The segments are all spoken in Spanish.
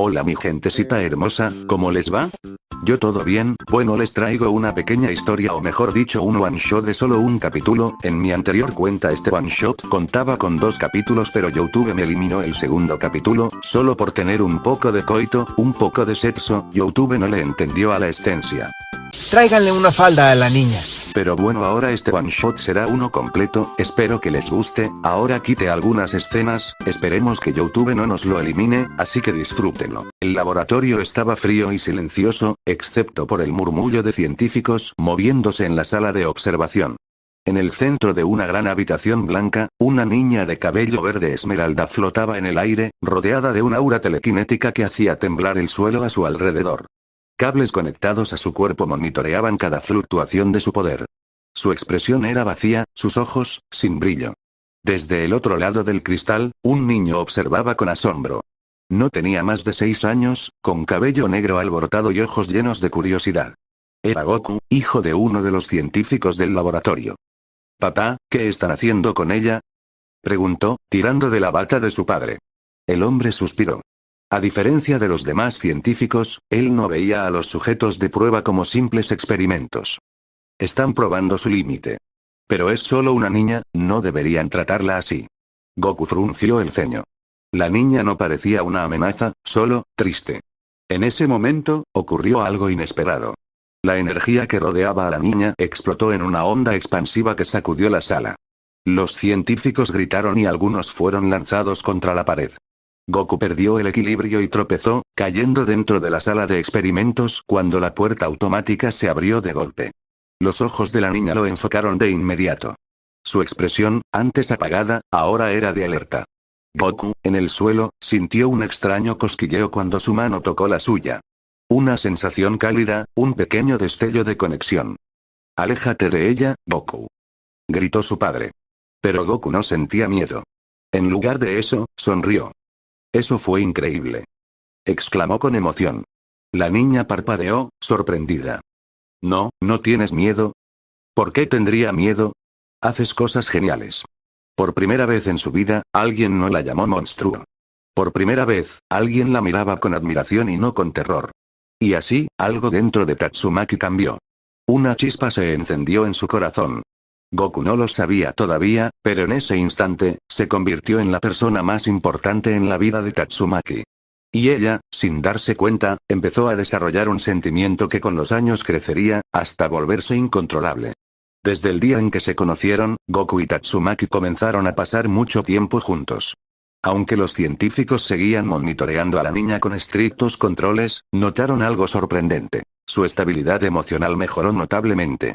Hola mi gentecita hermosa, ¿cómo les va? Yo todo bien, bueno les traigo una pequeña historia o mejor dicho un one shot de solo un capítulo. En mi anterior cuenta este one shot contaba con 2 capítulos pero YouTube me eliminó el segundo capítulo, solo por tener un poco de coito, un poco de sexo. YouTube no le entendió a la esencia. Tráiganle una falda a la niña. Pero bueno, ahora este one shot será uno completo, espero que les guste. Ahora quite algunas escenas, esperemos que YouTube no nos lo elimine, así que disfrútenlo. El laboratorio estaba frío y silencioso, excepto por el murmullo de científicos moviéndose en la sala de observación. En el centro de una gran habitación blanca, una niña de cabello verde esmeralda flotaba en el aire, rodeada de una aura telequinética que hacía temblar el suelo a su alrededor. Cables conectados a su cuerpo monitoreaban cada fluctuación de su poder. Su expresión era vacía, sus ojos, sin brillo. Desde el otro lado del cristal, un niño observaba con asombro. No tenía más de 6 años, con cabello negro alborotado y ojos llenos de curiosidad. Era Goku, hijo de uno de los científicos del laboratorio. «Papá, ¿qué están haciendo con ella?», preguntó, tirando de la bata de su padre. El hombre suspiró. A diferencia de los demás científicos, él no veía a los sujetos de prueba como simples experimentos. Están probando su límite. Pero es solo una niña, no deberían tratarla así. Goku frunció el ceño. La niña no parecía una amenaza, solo, triste. En ese momento, ocurrió algo inesperado. La energía que rodeaba a la niña explotó en una onda expansiva que sacudió la sala. Los científicos gritaron y algunos fueron lanzados contra la pared. Goku perdió el equilibrio y tropezó, cayendo dentro de la sala de experimentos cuando la puerta automática se abrió de golpe. Los ojos de la niña lo enfocaron de inmediato. Su expresión, antes apagada, ahora era de alerta. Goku, en el suelo, sintió un extraño cosquilleo cuando su mano tocó la suya. Una sensación cálida, un pequeño destello de conexión. «Aléjate de ella, Goku», gritó su padre. Pero Goku no sentía miedo. En lugar de eso, sonrió. «Eso fue increíble», exclamó con emoción. La niña parpadeó, sorprendida. «No, no tienes miedo». «¿Por qué tendría miedo? Haces cosas geniales». Por primera vez en su vida, alguien no la llamó monstruo. Por primera vez, alguien la miraba con admiración y no con terror. Y así, algo dentro de Tatsumaki cambió. Una chispa se encendió en su corazón. Goku no lo sabía todavía, pero en ese instante, se convirtió en la persona más importante en la vida de Tatsumaki. Y ella, sin darse cuenta, empezó a desarrollar un sentimiento que con los años crecería, hasta volverse incontrolable. Desde el día en que se conocieron, Goku y Tatsumaki comenzaron a pasar mucho tiempo juntos. Aunque los científicos seguían monitoreando a la niña con estrictos controles, notaron algo sorprendente. Su estabilidad emocional mejoró notablemente.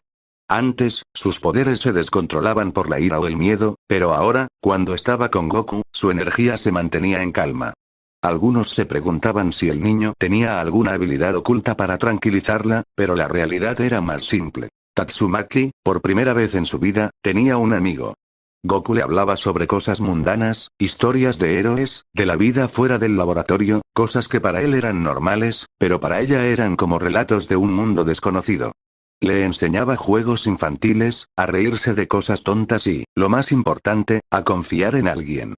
Antes, sus poderes se descontrolaban por la ira o el miedo, pero ahora, cuando estaba con Goku, su energía se mantenía en calma. Algunos se preguntaban si el niño tenía alguna habilidad oculta para tranquilizarla, pero la realidad era más simple. Tatsumaki, por primera vez en su vida, tenía un amigo. Goku le hablaba sobre cosas mundanas, historias de héroes, de la vida fuera del laboratorio, cosas que para él eran normales, pero para ella eran como relatos de un mundo desconocido. Le enseñaba juegos infantiles, a reírse de cosas tontas y, lo más importante, a confiar en alguien.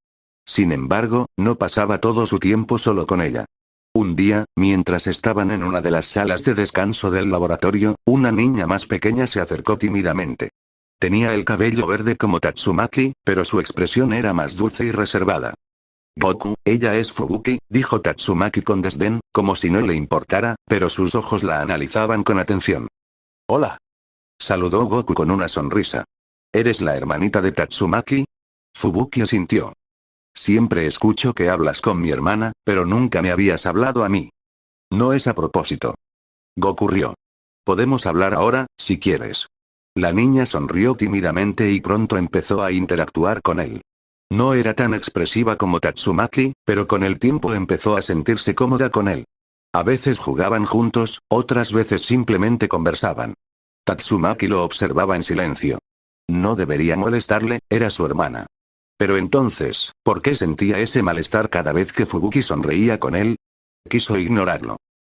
Sin embargo, no pasaba todo su tiempo solo con ella. Un día, mientras estaban en una de las salas de descanso del laboratorio, una niña más pequeña se acercó tímidamente. Tenía el cabello verde como Tatsumaki, pero su expresión era más dulce y reservada. «Goku, ella es Fubuki», dijo Tatsumaki con desdén, como si no le importara, pero sus ojos la analizaban con atención. «Hola», saludó Goku con una sonrisa. «¿Eres la hermanita de Tatsumaki?» Fubuki asintió. «Siempre escucho que hablas con mi hermana, pero nunca me habías hablado a mí». «No es a propósito». Goku rió. «Podemos hablar ahora, si quieres». La niña sonrió tímidamente y pronto empezó a interactuar con él. No era tan expresiva como Tatsumaki, pero con el tiempo empezó a sentirse cómoda con él. A veces jugaban juntos, otras veces simplemente conversaban. Tatsumaki lo observaba en silencio. No debería molestarle, era su hermana. Pero entonces, ¿por qué sentía ese malestar cada vez que Fubuki sonreía con él? Quiso ignorarlo.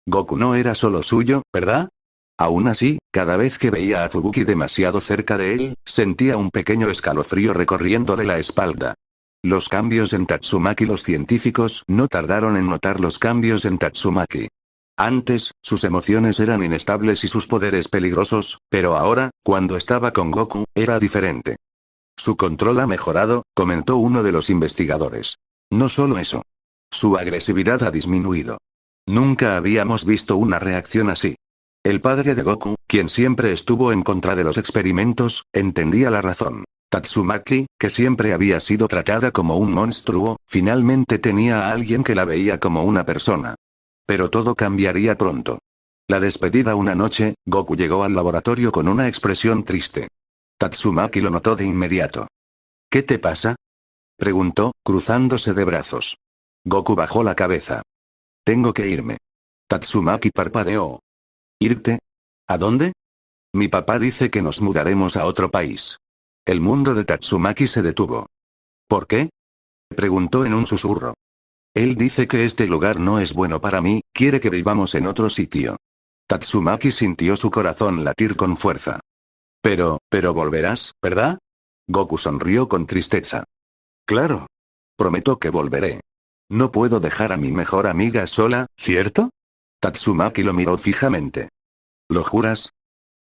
Goku no era solo suyo, ¿verdad? Aún así, cada vez que veía a Fubuki demasiado cerca de él, sentía un pequeño escalofrío recorriéndole la espalda. Los cambios en Tatsumaki. Los científicos no tardaron en notar los cambios en Tatsumaki. Antes, sus emociones eran inestables y sus poderes peligrosos, pero ahora, cuando estaba con Goku, era diferente. Su control ha mejorado, comentó uno de los investigadores. No solo eso. Su agresividad ha disminuido. Nunca habíamos visto una reacción así. El padre de Goku, quien siempre estuvo en contra de los experimentos, entendía la razón. Tatsumaki, que siempre había sido tratada como un monstruo, finalmente tenía a alguien que la veía como una persona. Pero todo cambiaría pronto. La despedida. Una noche, Goku llegó al laboratorio con una expresión triste. Tatsumaki lo notó de inmediato. ¿Qué te pasa?, preguntó, cruzándose de brazos. Goku bajó la cabeza. Tengo que irme. Tatsumaki parpadeó. ¿Irte? ¿A dónde? Mi papá dice que nos mudaremos a otro país. El mundo de Tatsumaki se detuvo. ¿Por qué?, preguntó en un susurro. Él dice que este lugar no es bueno para mí, quiere que vivamos en otro sitio. Tatsumaki sintió su corazón latir con fuerza. Pero volverás, ¿verdad? Goku sonrió con tristeza. Claro. Prometo que volveré. No puedo dejar a mi mejor amiga sola, ¿cierto? Tatsumaki lo miró fijamente. ¿Lo juras?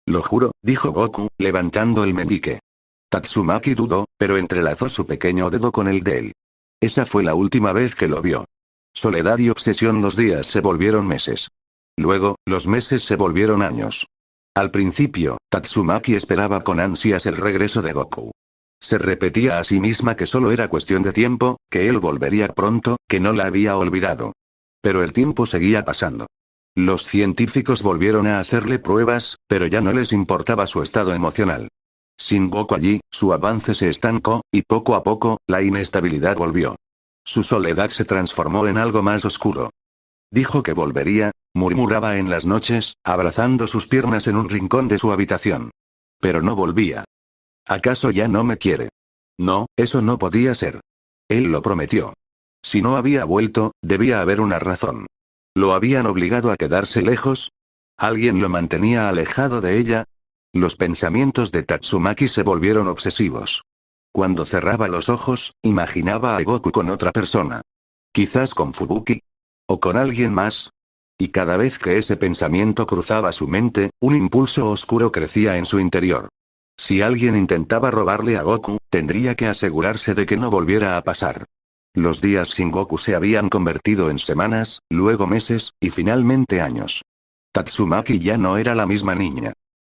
Lo juro, dijo Goku, levantando el meñique. Tatsumaki dudó, pero entrelazó su pequeño dedo con el de él. Esa fue la última vez que lo vio. Soledad y obsesión. Los días se volvieron meses. Luego, los meses se volvieron años. Al principio, Tatsumaki esperaba con ansias el regreso de Goku. Se repetía a sí misma que solo era cuestión de tiempo, que él volvería pronto, que no la había olvidado. Pero el tiempo seguía pasando. Los científicos volvieron a hacerle pruebas, pero ya no les importaba su estado emocional. Sin Goku allí, su avance se estancó, y poco a poco, la inestabilidad volvió. Su soledad se transformó en algo más oscuro. Dijo que volvería, murmuraba en las noches, abrazando sus piernas en un rincón de su habitación. Pero no volvía. ¿Acaso ya no me quiere? No, eso no podía ser. Él lo prometió. Si no había vuelto, debía haber una razón. ¿Lo habían obligado a quedarse lejos? ¿Alguien lo mantenía alejado de ella? Los pensamientos de Tatsumaki se volvieron obsesivos. Cuando cerraba los ojos, imaginaba a Goku con otra persona. Quizás con Fubuki. O con alguien más. Y cada vez que ese pensamiento cruzaba su mente, un impulso oscuro crecía en su interior. Si alguien intentaba robarle a Goku, tendría que asegurarse de que no volviera a pasar. Los días sin Goku se habían convertido en semanas, luego meses, y finalmente años. Tatsumaki ya no era la misma niña.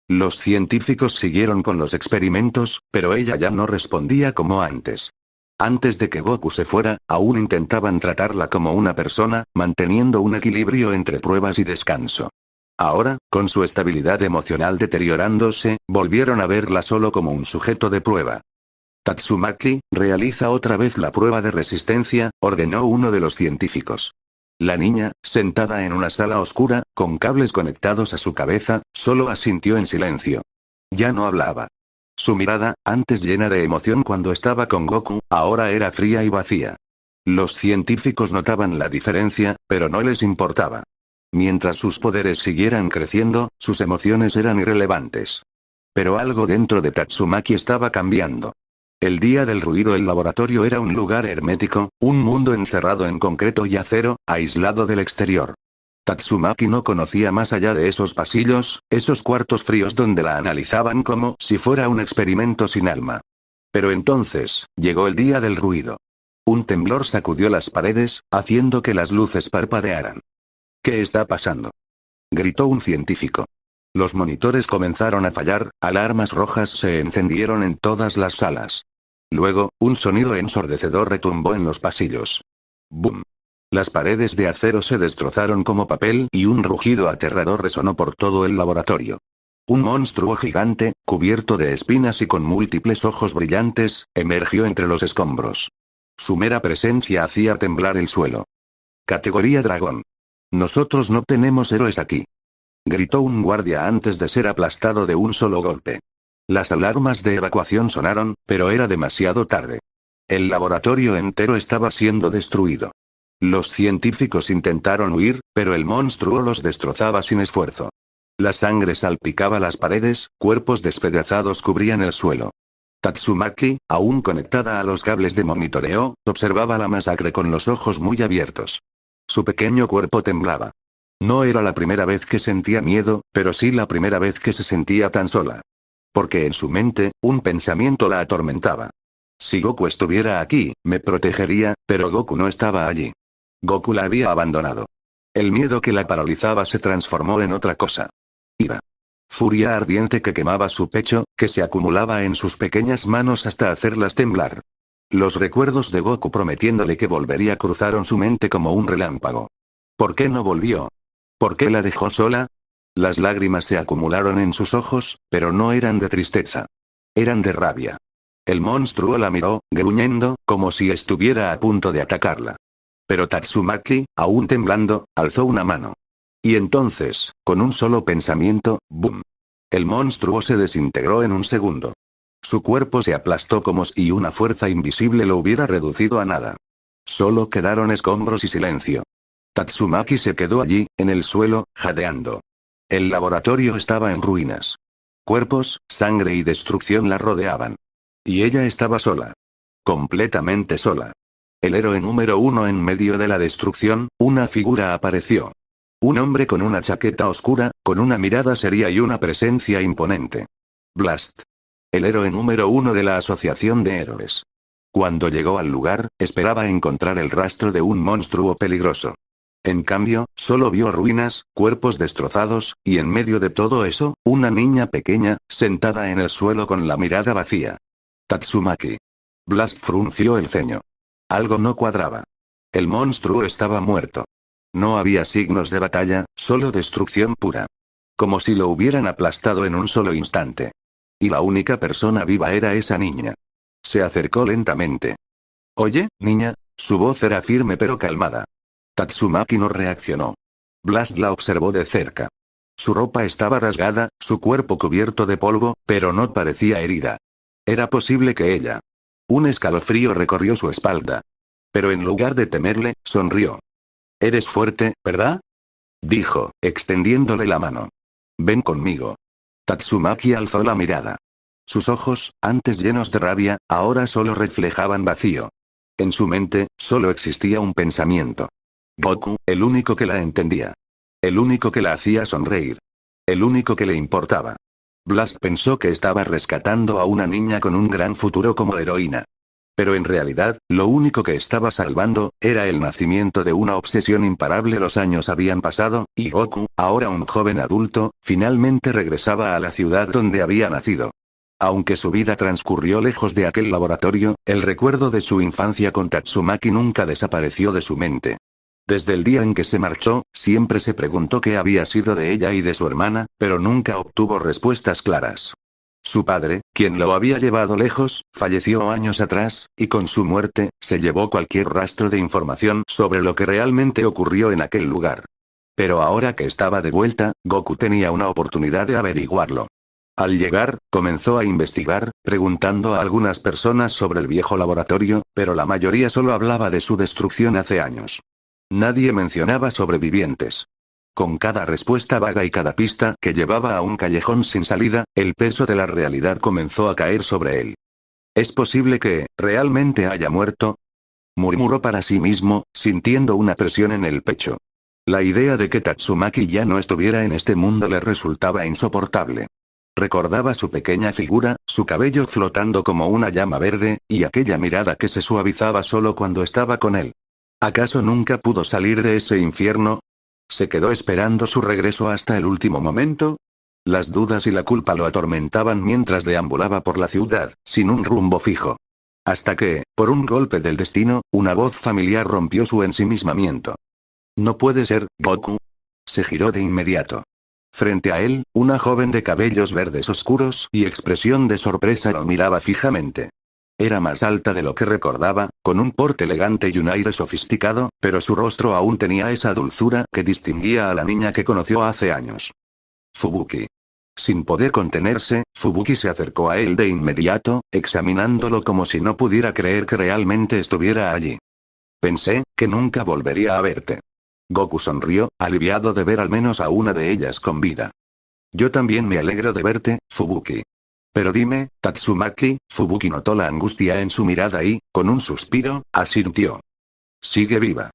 Los científicos siguieron con los experimentos, pero ella ya no respondía como antes. Antes de que Goku se fuera, aún intentaban tratarla como una persona, manteniendo un equilibrio entre pruebas y descanso. Ahora, con su estabilidad emocional deteriorándose, volvieron a verla solo como un sujeto de prueba. Tatsumaki, realiza otra vez la prueba de resistencia, ordenó uno de los científicos. La niña, sentada en una sala oscura, con cables conectados a su cabeza, solo asintió en silencio. Ya no hablaba. Su mirada, antes llena de emoción cuando estaba con Goku, ahora era fría y vacía. Los científicos notaban la diferencia, pero no les importaba. Mientras sus poderes siguieran creciendo, sus emociones eran irrelevantes. Pero algo dentro de Tatsumaki estaba cambiando. El día del ruido. El laboratorio era un lugar hermético, un mundo encerrado en concreto y acero, aislado del exterior. Tatsumaki no conocía más allá de esos pasillos, esos cuartos fríos donde la analizaban como si fuera un experimento sin alma. Pero entonces, llegó el día del ruido. Un temblor sacudió las paredes, haciendo que las luces parpadearan. ¿Qué está pasando?, gritó un científico. Los monitores comenzaron a fallar, alarmas rojas se encendieron en todas las salas. Luego, un sonido ensordecedor retumbó en los pasillos. ¡Bum! Las paredes de acero se destrozaron como papel y un rugido aterrador resonó por todo el laboratorio. Un monstruo gigante, cubierto de espinas y con múltiples ojos brillantes, emergió entre los escombros. Su mera presencia hacía temblar el suelo. Categoría dragón. Nosotros no tenemos héroes aquí, gritó un guardia antes de ser aplastado de un solo golpe. Las alarmas de evacuación sonaron, pero era demasiado tarde. El laboratorio entero estaba siendo destruido. Los científicos intentaron huir, pero el monstruo los destrozaba sin esfuerzo. La sangre salpicaba las paredes, cuerpos despedazados cubrían el suelo. Tatsumaki, aún conectada a los cables de monitoreo, observaba la masacre con los ojos muy abiertos. Su pequeño cuerpo temblaba. No era la primera vez que sentía miedo, pero sí la primera vez que se sentía tan sola. Porque en su mente, un pensamiento la atormentaba. Si Goku estuviera aquí, me protegería, pero Goku no estaba allí. Goku la había abandonado. El miedo que la paralizaba se transformó en otra cosa. Ira. Furia ardiente que quemaba su pecho, que se acumulaba en sus pequeñas manos hasta hacerlas temblar. Los recuerdos de Goku prometiéndole que volvería cruzaron su mente como un relámpago. ¿Por qué no volvió? ¿Por qué la dejó sola? Las lágrimas se acumularon en sus ojos, pero no eran de tristeza. Eran de rabia. El monstruo la miró, gruñendo, como si estuviera a punto de atacarla. Pero Tatsumaki, aún temblando, alzó una mano. Y entonces, con un solo pensamiento, ¡boom! El monstruo se desintegró en un segundo. Su cuerpo se aplastó como si una fuerza invisible lo hubiera reducido a nada. Solo quedaron escombros y silencio. Tatsumaki se quedó allí, en el suelo, jadeando. El laboratorio estaba en ruinas. Cuerpos, sangre y destrucción la rodeaban. Y ella estaba sola. Completamente sola. El héroe número 1 en medio de la destrucción, una figura apareció. Un hombre con una chaqueta oscura, con una mirada seria y una presencia imponente. Blast. El héroe número 1 de la Asociación de Héroes. Cuando llegó al lugar, esperaba encontrar el rastro de un monstruo peligroso. En cambio, solo vio ruinas, cuerpos destrozados, y en medio de todo eso, una niña pequeña, sentada en el suelo con la mirada vacía. Tatsumaki. Blast frunció el ceño. Algo no cuadraba. El monstruo estaba muerto. No había signos de batalla, solo destrucción pura. Como si lo hubieran aplastado en un solo instante. Y la única persona viva era esa niña. Se acercó lentamente. «Oye, niña», su voz era firme pero calmada. Tatsumaki no reaccionó. Blast la observó de cerca. Su ropa estaba rasgada, su cuerpo cubierto de polvo, pero no parecía herida. Era posible que ella. Un escalofrío recorrió su espalda. Pero en lugar de temerle, sonrió. «Eres fuerte, ¿verdad?», dijo, extendiéndole la mano. «Ven conmigo». Tatsumaki alzó la mirada. Sus ojos, antes llenos de rabia, ahora solo reflejaban vacío. En su mente, solo existía un pensamiento. Goku, el único que la entendía. El único que la hacía sonreír. El único que le importaba. Blast pensó que estaba rescatando a una niña con un gran futuro como heroína. Pero en realidad, lo único que estaba salvando, era el nacimiento de una obsesión imparable. Los años habían pasado, y Goku, ahora un joven adulto, finalmente regresaba a la ciudad donde había nacido. Aunque su vida transcurrió lejos de aquel laboratorio, el recuerdo de su infancia con Tatsumaki nunca desapareció de su mente. Desde el día en que se marchó, siempre se preguntó qué había sido de ella y de su hermana, pero nunca obtuvo respuestas claras. Su padre, quien lo había llevado lejos, falleció años atrás, y con su muerte, se llevó cualquier rastro de información sobre lo que realmente ocurrió en aquel lugar. Pero ahora que estaba de vuelta, Goku tenía una oportunidad de averiguarlo. Al llegar, comenzó a investigar, preguntando a algunas personas sobre el viejo laboratorio, pero la mayoría solo hablaba de su destrucción hace años. Nadie mencionaba sobrevivientes. Con cada respuesta vaga y cada pista que llevaba a un callejón sin salida, el peso de la realidad comenzó a caer sobre él. ¿Es posible que, realmente haya muerto?, murmuró para sí mismo, sintiendo una presión en el pecho. La idea de que Tatsumaki ya no estuviera en este mundo le resultaba insoportable. Recordaba su pequeña figura, su cabello flotando como una llama verde, y aquella mirada que se suavizaba solo cuando estaba con él. ¿Acaso nunca pudo salir de ese infierno? ¿Se quedó esperando su regreso hasta el último momento? Las dudas y la culpa lo atormentaban mientras deambulaba por la ciudad, sin un rumbo fijo. Hasta que, por un golpe del destino, una voz familiar rompió su ensimismamiento. «No puede ser, Goku». Se giró de inmediato. Frente a él, una joven de cabellos verdes oscuros y expresión de sorpresa lo miraba fijamente. Era más alta de lo que recordaba, con un porte elegante y un aire sofisticado, pero su rostro aún tenía esa dulzura que distinguía a la niña que conoció hace años. Fubuki. Sin poder contenerse, Fubuki se acercó a él de inmediato, examinándolo como si no pudiera creer que realmente estuviera allí. «Pensé que nunca volvería a verte». Goku sonrió, aliviado de ver al menos a una de ellas con vida. «Yo también me alegro de verte, Fubuki. Pero dime, Tatsumaki. Fubuki notó la angustia en su mirada y, con un suspiro, asintió. Sigue viva.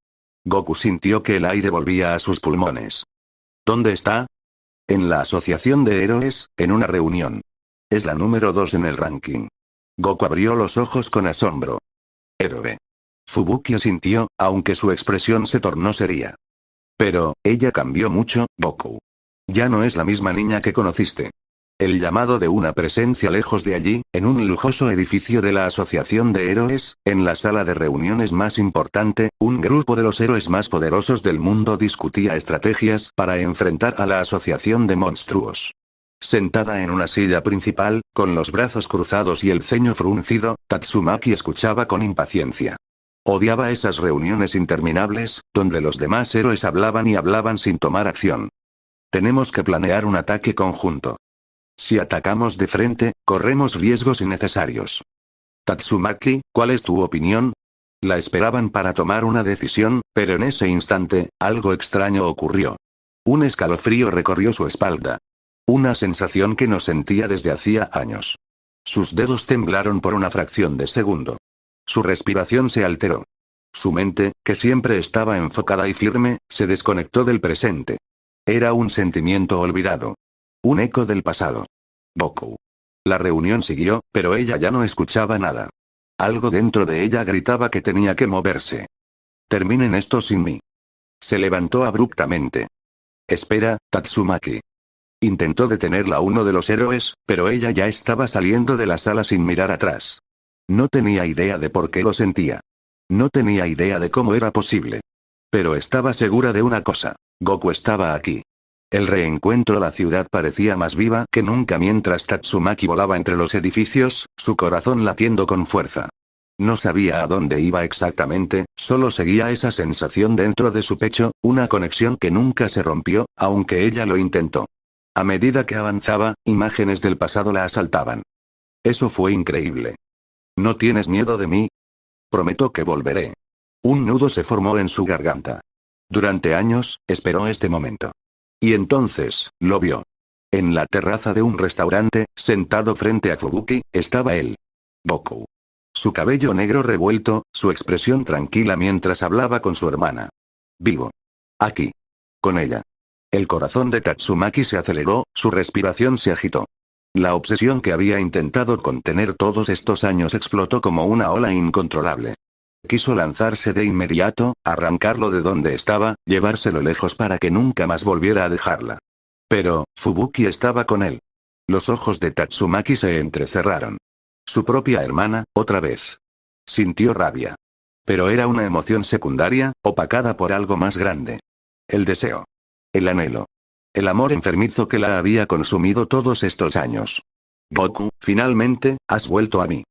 Goku sintió que el aire volvía a sus pulmones. ¿Dónde está? En la Asociación de Héroes, en una reunión. Es la número 2 en el ranking. Goku abrió los ojos con asombro. Héroe. Fubuki asintió, aunque su expresión se tornó seria. Pero, ella cambió mucho, Goku. Ya no es la misma niña que conociste. El llamado de una presencia lejos de allí, en un lujoso edificio de la Asociación de Héroes, en la sala de reuniones más importante, un grupo de los héroes más poderosos del mundo discutía estrategias para enfrentar a la Asociación de Monstruos. Sentada en una silla principal, con los brazos cruzados y el ceño fruncido, Tatsumaki escuchaba con impaciencia. Odiaba esas reuniones interminables, donde los demás héroes hablaban y hablaban sin tomar acción. Tenemos que planear un ataque conjunto. Si atacamos de frente, corremos riesgos innecesarios. Tatsumaki, ¿cuál es tu opinión? La esperaban para tomar una decisión, pero en ese instante, algo extraño ocurrió. Un escalofrío recorrió su espalda. Una sensación que no sentía desde hacía años. Sus dedos temblaron por una fracción de segundo. Su respiración se alteró. Su mente, que siempre estaba enfocada y firme, se desconectó del presente. Era un sentimiento olvidado. Un eco del pasado. Goku. La reunión siguió, pero ella ya no escuchaba nada. Algo dentro de ella gritaba que tenía que moverse. Terminen esto sin mí. Se levantó abruptamente. Espera, Tatsumaki. Intentó detenerla uno de los héroes, pero ella ya estaba saliendo de la sala sin mirar atrás. No tenía idea de por qué lo sentía. No tenía idea de cómo era posible. Pero estaba segura de una cosa. Goku estaba aquí. El reencuentro. La ciudad parecía más viva que nunca mientras Tatsumaki volaba entre los edificios, su corazón latiendo con fuerza. No sabía a dónde iba exactamente, solo seguía esa sensación dentro de su pecho, una conexión que nunca se rompió, aunque ella lo intentó. A medida que avanzaba, imágenes del pasado la asaltaban. Eso fue increíble. ¿No tienes miedo de mí? Prometo que volveré. Un nudo se formó en su garganta. Durante años, esperó este momento. Y entonces, lo vio. En la terraza de un restaurante, sentado frente a Fubuki, estaba él. Goku. Su cabello negro revuelto, su expresión tranquila mientras hablaba con su hermana. Vivo. Aquí. Con ella. El corazón de Tatsumaki se aceleró, su respiración se agitó. La obsesión que había intentado contener todos estos años explotó como una ola incontrolable. Quiso lanzarse de inmediato, arrancarlo de donde estaba, llevárselo lejos para que nunca más volviera a dejarla. Pero, Fubuki estaba con él. Los ojos de Tatsumaki se entrecerraron. Su propia hermana, otra vez. Sintió rabia. Pero era una emoción secundaria, opacada por algo más grande. El deseo. El anhelo. El amor enfermizo que la había consumido todos estos años. Goku, finalmente, has vuelto a mí.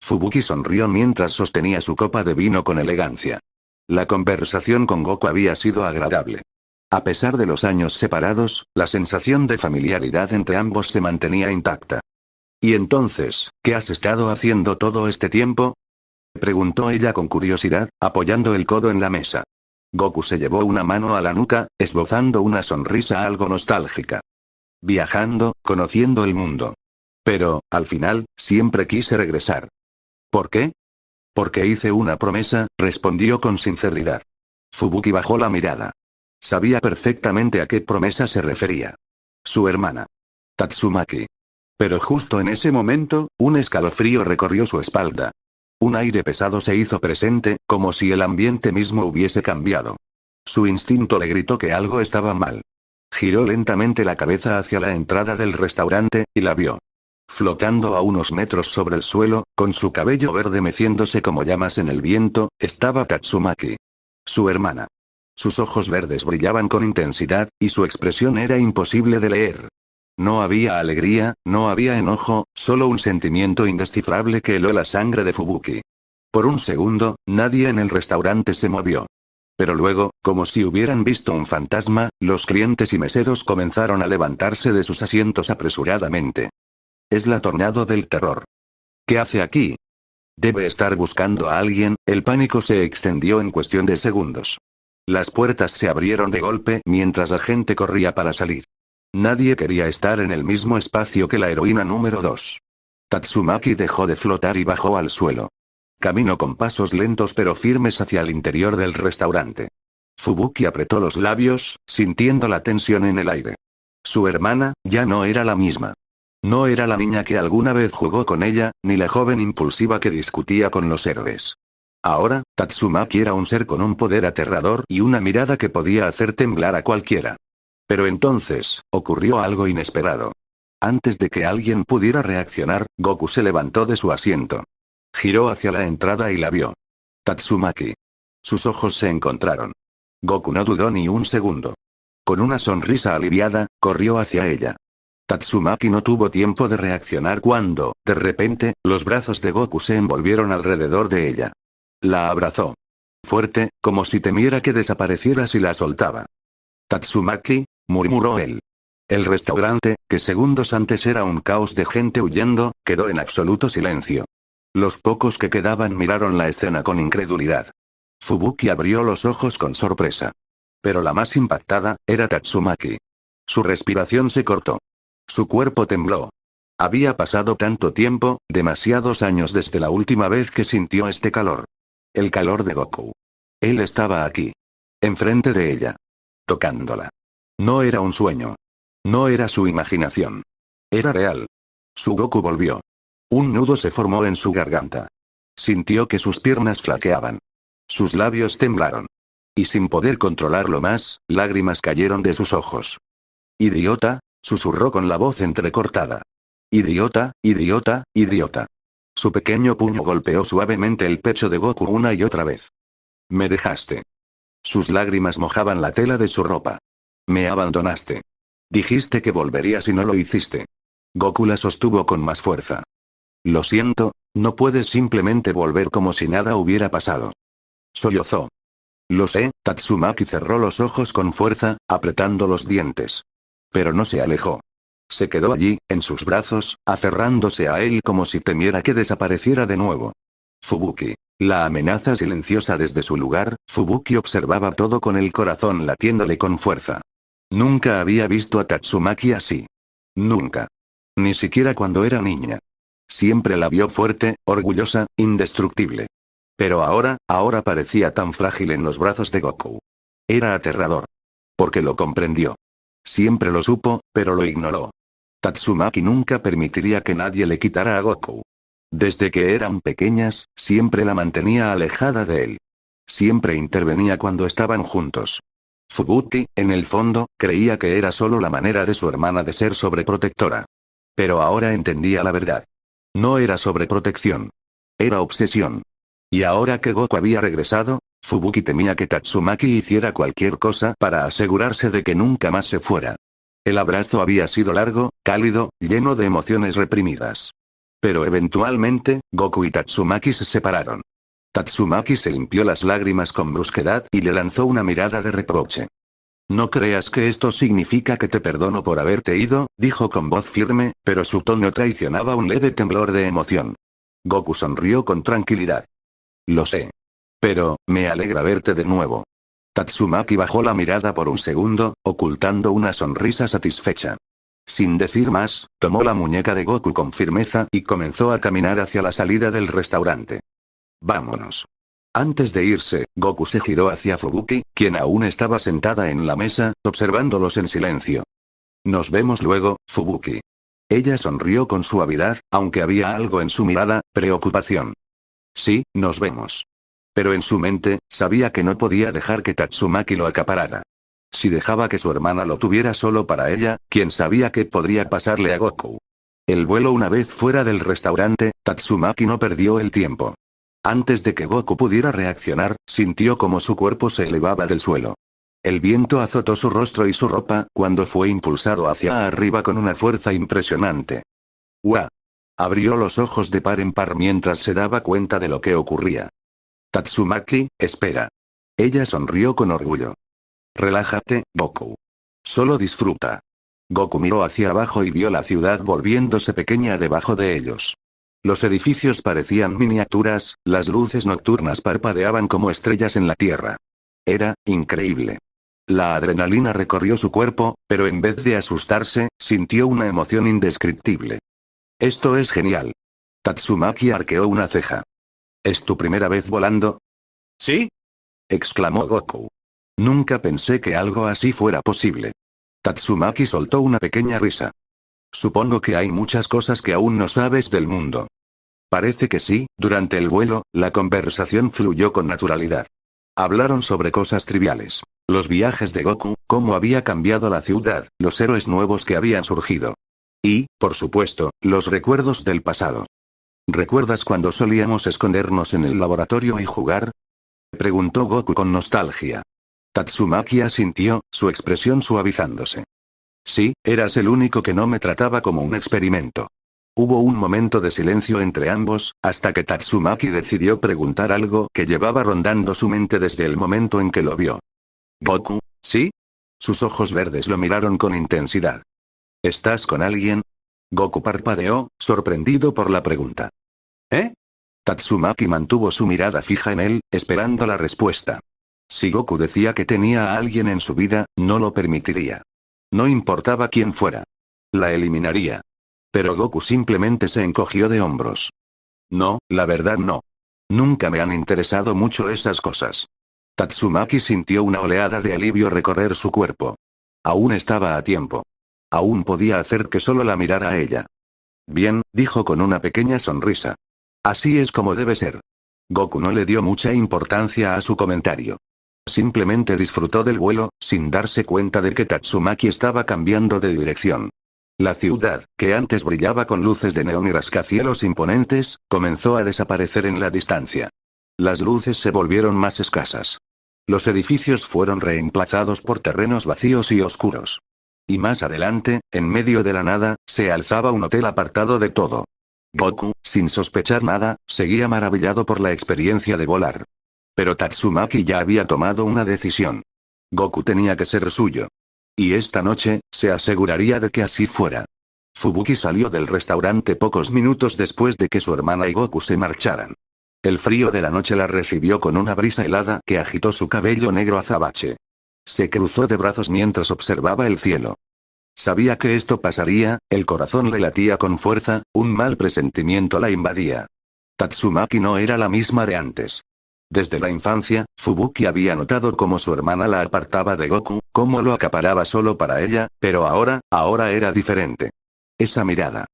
Fubuki sonrió mientras sostenía su copa de vino con elegancia. La conversación con Goku había sido agradable. A pesar de los años separados, la sensación de familiaridad entre ambos se mantenía intacta. ¿Y entonces, qué has estado haciendo todo este tiempo? Preguntó ella con curiosidad, apoyando el codo en la mesa. Goku se llevó una mano a la nuca, esbozando una sonrisa algo nostálgica. Viajando, conociendo el mundo. Pero, al final, siempre quise regresar. ¿Por qué? Porque hice una promesa, respondió con sinceridad. Fubuki bajó la mirada. Sabía perfectamente a qué promesa se refería. Su hermana. Tatsumaki. Pero justo en ese momento, un escalofrío recorrió su espalda. Un aire pesado se hizo presente, como si el ambiente mismo hubiese cambiado. Su instinto le gritó que algo estaba mal. Giró lentamente la cabeza hacia la entrada del restaurante, y la vio. Flotando a unos metros sobre el suelo, con su cabello verde meciéndose como llamas en el viento, estaba Tatsumaki. Su hermana. Sus ojos verdes brillaban con intensidad, y su expresión era imposible de leer. No había alegría, no había enojo, solo un sentimiento indescifrable que heló la sangre de Fubuki. Por un segundo, nadie en el restaurante se movió. Pero luego, como si hubieran visto un fantasma, los clientes y meseros comenzaron a levantarse de sus asientos apresuradamente. Es la Tornado del Terror. ¿Qué hace aquí? Debe estar buscando a alguien. El pánico se extendió en cuestión de segundos. Las puertas se abrieron de golpe mientras la gente corría para salir. Nadie quería estar en el mismo espacio que la heroína número 2. Tatsumaki dejó de flotar y bajó al suelo. Caminó con pasos lentos pero firmes hacia el interior del restaurante. Fubuki apretó los labios, sintiendo la tensión en el aire. Su hermana, ya no era la misma. No era la niña que alguna vez jugó con ella, ni la joven impulsiva que discutía con los héroes. Ahora, Tatsumaki era un ser con un poder aterrador y una mirada que podía hacer temblar a cualquiera. Pero entonces, ocurrió algo inesperado. Antes de que alguien pudiera reaccionar, Goku se levantó de su asiento. Giró hacia la entrada y la vio. Tatsumaki. Sus ojos se encontraron. Goku no dudó ni un segundo. Con una sonrisa aliviada, corrió hacia ella. Tatsumaki no tuvo tiempo de reaccionar cuando, de repente, los brazos de Goku se envolvieron alrededor de ella. La abrazó. Fuerte, como si temiera que desapareciera si la soltaba. Tatsumaki, murmuró él. El restaurante, que segundos antes era un caos de gente huyendo, quedó en absoluto silencio. Los pocos que quedaban miraron la escena con incredulidad. Fubuki abrió los ojos con sorpresa. Pero la más impactada, era Tatsumaki. Su respiración se cortó. Su cuerpo tembló. Había pasado tanto tiempo, demasiados años desde la última vez que sintió este calor. El calor de Goku. Él estaba aquí. Enfrente de ella. Tocándola. No era un sueño. No era su imaginación. Era real. Su Goku volvió. Un nudo se formó en su garganta. Sintió que sus piernas flaqueaban. Sus labios temblaron. Y sin poder controlarlo más, lágrimas cayeron de sus ojos. «Idiota», susurró con la voz entrecortada. «Idiota, idiota, idiota». Su pequeño puño golpeó suavemente el pecho de Goku una y otra vez. «Me dejaste». Sus lágrimas mojaban la tela de su ropa. «Me abandonaste. Dijiste que volverías y no lo hiciste». Goku la sostuvo con más fuerza. «Lo siento, no puedes simplemente volver como si nada hubiera pasado». Sollozó. «Lo sé», Tatsumaki cerró los ojos con fuerza, apretando los dientes. Pero no se alejó. Se quedó allí, en sus brazos, aferrándose a él como si temiera que desapareciera de nuevo. Fubuki. La amenaza silenciosa desde su lugar, Fubuki observaba todo con el corazón latiéndole con fuerza. Nunca había visto a Tatsumaki así. Nunca. Ni siquiera cuando era niña. Siempre la vio fuerte, orgullosa, indestructible. Pero ahora parecía tan frágil en los brazos de Goku. Era aterrador. Porque lo comprendió. Siempre lo supo, pero lo ignoró. Tatsumaki nunca permitiría que nadie le quitara a Goku. Desde que eran pequeñas, siempre la mantenía alejada de él. Siempre intervenía cuando estaban juntos. Fubuki, en el fondo, creía que era solo la manera de su hermana de ser sobreprotectora. Pero ahora entendía la verdad. No era sobreprotección. Era obsesión. Y ahora que Goku había regresado, Fubuki temía que Tatsumaki hiciera cualquier cosa para asegurarse de que nunca más se fuera. El abrazo había sido largo, cálido, lleno de emociones reprimidas. Pero eventualmente, Goku y Tatsumaki se separaron. Tatsumaki se limpió las lágrimas con brusquedad y le lanzó una mirada de reproche. «No creas que esto significa que te perdono por haberte ido», dijo con voz firme, pero su tono traicionaba un leve temblor de emoción. Goku sonrió con tranquilidad. «Lo sé. Pero, me alegra verte de nuevo». Tatsumaki bajó la mirada por un segundo, ocultando una sonrisa satisfecha. Sin decir más, tomó la muñeca de Goku con firmeza y comenzó a caminar hacia la salida del restaurante. «Vámonos». Antes de irse, Goku se giró hacia Fubuki, quien aún estaba sentada en la mesa, observándolos en silencio. «Nos vemos luego, Fubuki». Ella sonrió con suavidad, aunque había algo en su mirada, preocupación. «Sí, nos vemos». Pero en su mente, sabía que no podía dejar que Tatsumaki lo acaparara. Si dejaba que su hermana lo tuviera solo para ella, ¿quién sabía qué podría pasarle a Goku? El vuelo una vez fuera del restaurante, Tatsumaki no perdió el tiempo. Antes de que Goku pudiera reaccionar, sintió como su cuerpo se elevaba del suelo. El viento azotó su rostro y su ropa, cuando fue impulsado hacia arriba con una fuerza impresionante. ¡Uah! Abrió los ojos de par en par mientras se daba cuenta de lo que ocurría. «Tatsumaki, espera». Ella sonrió con orgullo. «Relájate, Goku. Solo disfruta». Goku miró hacia abajo y vio la ciudad volviéndose pequeña debajo de ellos. Los edificios parecían miniaturas, las luces nocturnas parpadeaban como estrellas en la tierra. Era increíble. La adrenalina recorrió su cuerpo, pero en vez de asustarse, sintió una emoción indescriptible. «Esto es genial». Tatsumaki arqueó una ceja. ¿Es tu primera vez volando? ¿Sí? Exclamó Goku. Nunca pensé que algo así fuera posible. Tatsumaki soltó una pequeña risa. Supongo que hay muchas cosas que aún no sabes del mundo. Parece que sí. Durante el vuelo, la conversación fluyó con naturalidad. Hablaron sobre cosas triviales. Los viajes de Goku, cómo había cambiado la ciudad, los héroes nuevos que habían surgido. Y, por supuesto, los recuerdos del pasado. ¿Recuerdas cuando solíamos escondernos en el laboratorio y jugar? Preguntó Goku con nostalgia. Tatsumaki asintió, su expresión suavizándose. Sí, eras el único que no me trataba como un experimento. Hubo un momento de silencio entre ambos, hasta que Tatsumaki decidió preguntar algo que llevaba rondando su mente desde el momento en que lo vio. ¿Goku? ¿Sí? Sus ojos verdes lo miraron con intensidad. ¿Estás con alguien? Goku parpadeó, sorprendido por la pregunta. ¿Eh? Tatsumaki mantuvo su mirada fija en él, esperando la respuesta. Si Goku decía que tenía a alguien en su vida, no lo permitiría. No importaba quién fuera. La eliminaría. Pero Goku simplemente se encogió de hombros. No, la verdad no. Nunca me han interesado mucho esas cosas. Tatsumaki sintió una oleada de alivio recorrer su cuerpo. Aún estaba a tiempo. Aún podía hacer que solo la mirara a ella. Bien, dijo con una pequeña sonrisa. Así es como debe ser. Goku no le dio mucha importancia a su comentario. Simplemente disfrutó del vuelo, sin darse cuenta de que Tatsumaki estaba cambiando de dirección. La ciudad, que antes brillaba con luces de neón y rascacielos imponentes, comenzó a desaparecer en la distancia. Las luces se volvieron más escasas. Los edificios fueron reemplazados por terrenos vacíos y oscuros. Y más adelante, en medio de la nada, se alzaba un hotel apartado de todo. Goku, sin sospechar nada, seguía maravillado por la experiencia de volar. Pero Tatsumaki ya había tomado una decisión. Goku tenía que ser suyo. Y esta noche, se aseguraría de que así fuera. Fubuki salió del restaurante pocos minutos después de que su hermana y Goku se marcharan. El frío de la noche la recibió con una brisa helada que agitó su cabello negro azabache. Se cruzó de brazos mientras observaba el cielo. Sabía que esto pasaría, el corazón le latía con fuerza, un mal presentimiento la invadía. Tatsumaki no era la misma de antes. Desde la infancia, Fubuki había notado cómo su hermana la apartaba de Goku, cómo lo acaparaba solo para ella, pero ahora era diferente. Esa mirada.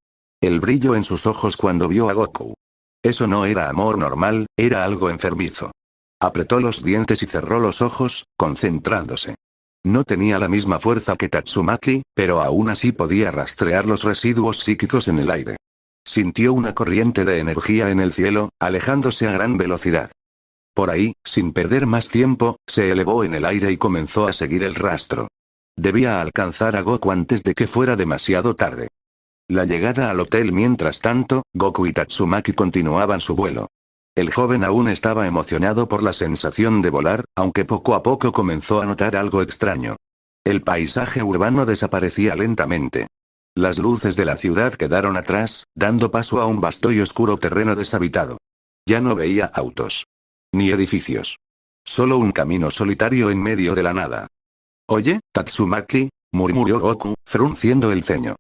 El brillo en sus ojos cuando vio a Goku. Eso no era amor normal, era algo enfermizo. Apretó los dientes y cerró los ojos, concentrándose. No tenía la misma fuerza que Tatsumaki, pero aún así podía rastrear los residuos psíquicos en el aire. Sintió una corriente de energía en el cielo, alejándose a gran velocidad. Por ahí, sin perder más tiempo, se elevó en el aire y comenzó a seguir el rastro. Debía alcanzar a Goku antes de que fuera demasiado tarde. La llegada al hotel mientras tanto, Goku y Tatsumaki continuaban su vuelo. El joven aún estaba emocionado por la sensación de volar, aunque poco a poco comenzó a notar algo extraño. El paisaje urbano desaparecía lentamente. Las luces de la ciudad quedaron atrás, dando paso a un vasto y oscuro terreno deshabitado. Ya no veía autos. Ni edificios. Solo un camino solitario en medio de la nada. «Oye, Tatsumaki», murmuró Goku, frunciendo el ceño.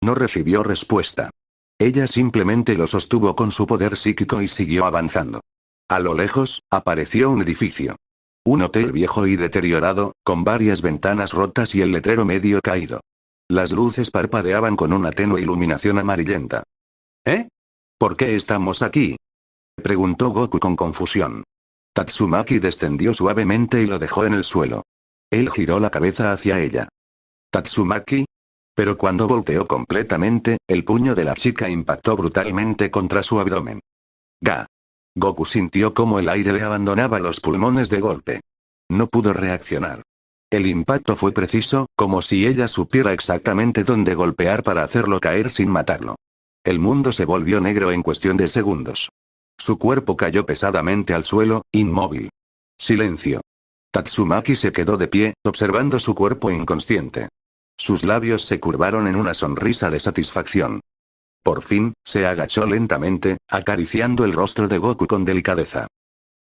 No recibió respuesta. Ella simplemente lo sostuvo con su poder psíquico y siguió avanzando. A lo lejos, apareció un edificio. Un hotel viejo y deteriorado, con varias ventanas rotas y el letrero medio caído. Las luces parpadeaban con una tenue iluminación amarillenta. «¿Eh? ¿Por qué estamos aquí?», preguntó Goku con confusión. Tatsumaki descendió suavemente y lo dejó en el suelo. Él giró la cabeza hacia ella. «¿Tatsumaki?» Pero cuando volteó completamente, el puño de la chica impactó brutalmente contra su abdomen. «Ga». Goku sintió cómo el aire le abandonaba los pulmones de golpe. No pudo reaccionar. El impacto fue preciso, como si ella supiera exactamente dónde golpear para hacerlo caer sin matarlo. El mundo se volvió negro en cuestión de segundos. Su cuerpo cayó pesadamente al suelo, inmóvil. Silencio. Tatsumaki se quedó de pie, observando su cuerpo inconsciente. Sus labios se curvaron en una sonrisa de satisfacción. Por fin, se agachó lentamente, acariciando el rostro de Goku con delicadeza.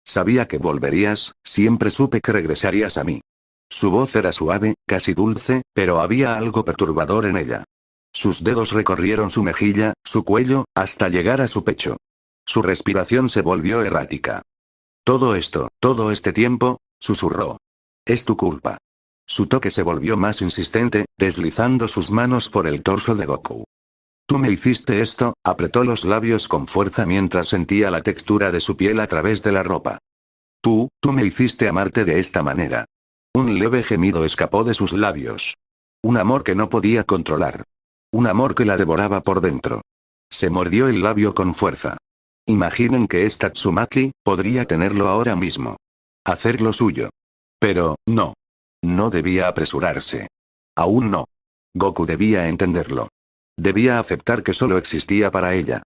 «Sabía que volverías, siempre supe que regresarías a mí». Su voz era suave, casi dulce, pero había algo perturbador en ella. Sus dedos recorrieron su mejilla, su cuello, hasta llegar a su pecho. Su respiración se volvió errática. Todo este tiempo, susurró. Es tu culpa. Su toque se volvió más insistente, deslizando sus manos por el torso de Goku. Tú me hiciste esto, apretó los labios con fuerza mientras sentía la textura de su piel a través de la ropa. Tú me hiciste amarte de esta manera. Un leve gemido escapó de sus labios. Un amor que no podía controlar. Un amor que la devoraba por dentro. Se mordió el labio con fuerza. Imaginen que es Tatsumaki, podría tenerlo ahora mismo. Hacerlo suyo. Pero, no. No debía apresurarse. Aún no. Goku debía entenderlo. Debía aceptar que solo existía para ella.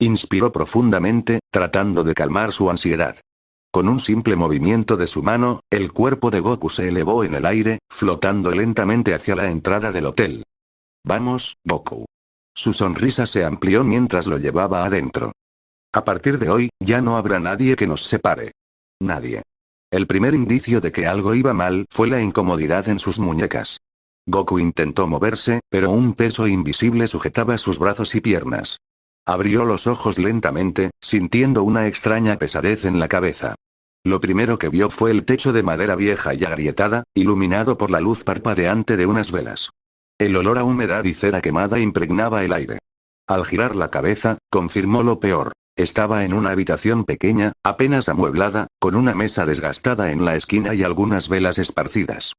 Inspiró profundamente, tratando de calmar su ansiedad. Con un simple movimiento de su mano, el cuerpo de Goku se elevó en el aire, flotando lentamente hacia la entrada del hotel. Vamos, Goku. Su sonrisa se amplió mientras lo llevaba adentro. A partir de hoy, ya no habrá nadie que nos separe. Nadie. El primer indicio de que algo iba mal fue la incomodidad en sus muñecas. Goku intentó moverse, pero un peso invisible sujetaba sus brazos y piernas. Abrió los ojos lentamente, sintiendo una extraña pesadez en la cabeza. Lo primero que vio fue el techo de madera vieja y agrietada, iluminado por la luz parpadeante de unas velas. El olor a humedad y cera quemada impregnaba el aire. Al girar la cabeza, confirmó lo peor. Estaba en una habitación pequeña, apenas amueblada, con una mesa desgastada en la esquina y algunas velas esparcidas.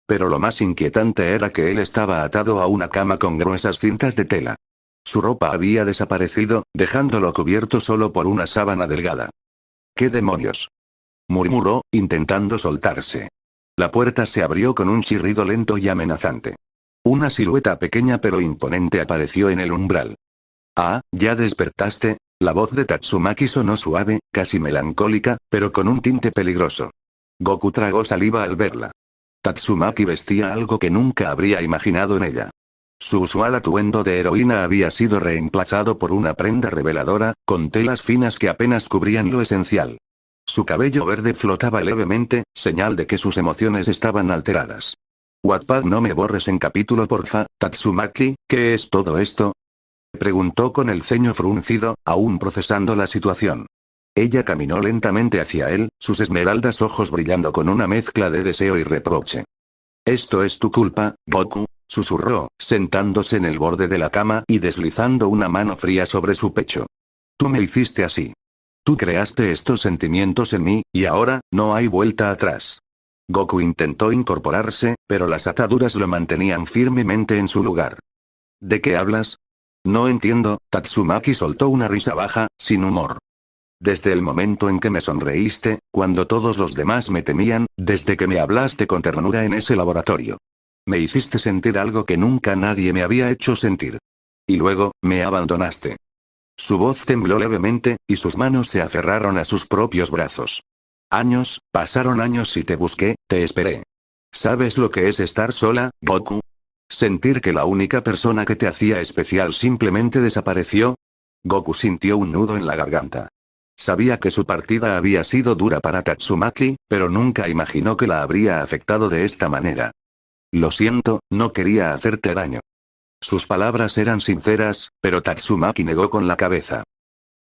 Pero lo más inquietante era que él estaba atado a una cama con gruesas cintas de tela. Su ropa había desaparecido, dejándolo cubierto solo por una sábana delgada. ¿Qué demonios?, murmuró, intentando soltarse. La puerta se abrió con un chirrido lento y amenazante. Una silueta pequeña pero imponente apareció en el umbral. Ah, ¿ya despertaste? La voz de Tatsumaki sonó suave, casi melancólica, pero con un tinte peligroso. Goku tragó saliva al verla. Tatsumaki vestía algo que nunca habría imaginado en ella. Su usual atuendo de heroína había sido reemplazado por una prenda reveladora, con telas finas que apenas cubrían lo esencial. Su cabello verde flotaba levemente, señal de que sus emociones estaban alteradas. Wattpad, no me borres en capítulo porfa, Tatsumaki, ¿qué es todo esto?, preguntó con el ceño fruncido, aún procesando la situación. Ella caminó lentamente hacia él, sus esmeraldas ojos brillando con una mezcla de deseo y reproche. Esto es tu culpa, Goku, susurró, sentándose en el borde de la cama y deslizando una mano fría sobre su pecho. Tú me hiciste así. Tú creaste estos sentimientos en mí, y ahora, no hay vuelta atrás. Goku intentó incorporarse, pero las ataduras lo mantenían firmemente en su lugar. ¿De qué hablas? No entiendo. Tatsumaki soltó una risa baja, sin humor. Desde el momento en que me sonreíste, cuando todos los demás me temían, desde que me hablaste con ternura en ese laboratorio. Me hiciste sentir algo que nunca nadie me había hecho sentir. Y luego, me abandonaste. Su voz tembló levemente, y sus manos se aferraron a sus propios brazos. Pasaron años y te busqué, te esperé. ¿Sabes lo que es estar sola, Goku? Sentir que la única persona que te hacía especial simplemente desapareció. Goku sintió un nudo en la garganta. Sabía que su partida había sido dura para Tatsumaki, pero nunca imaginó que la habría afectado de esta manera. Lo siento, no quería hacerte daño. Sus palabras eran sinceras, pero Tatsumaki negó con la cabeza.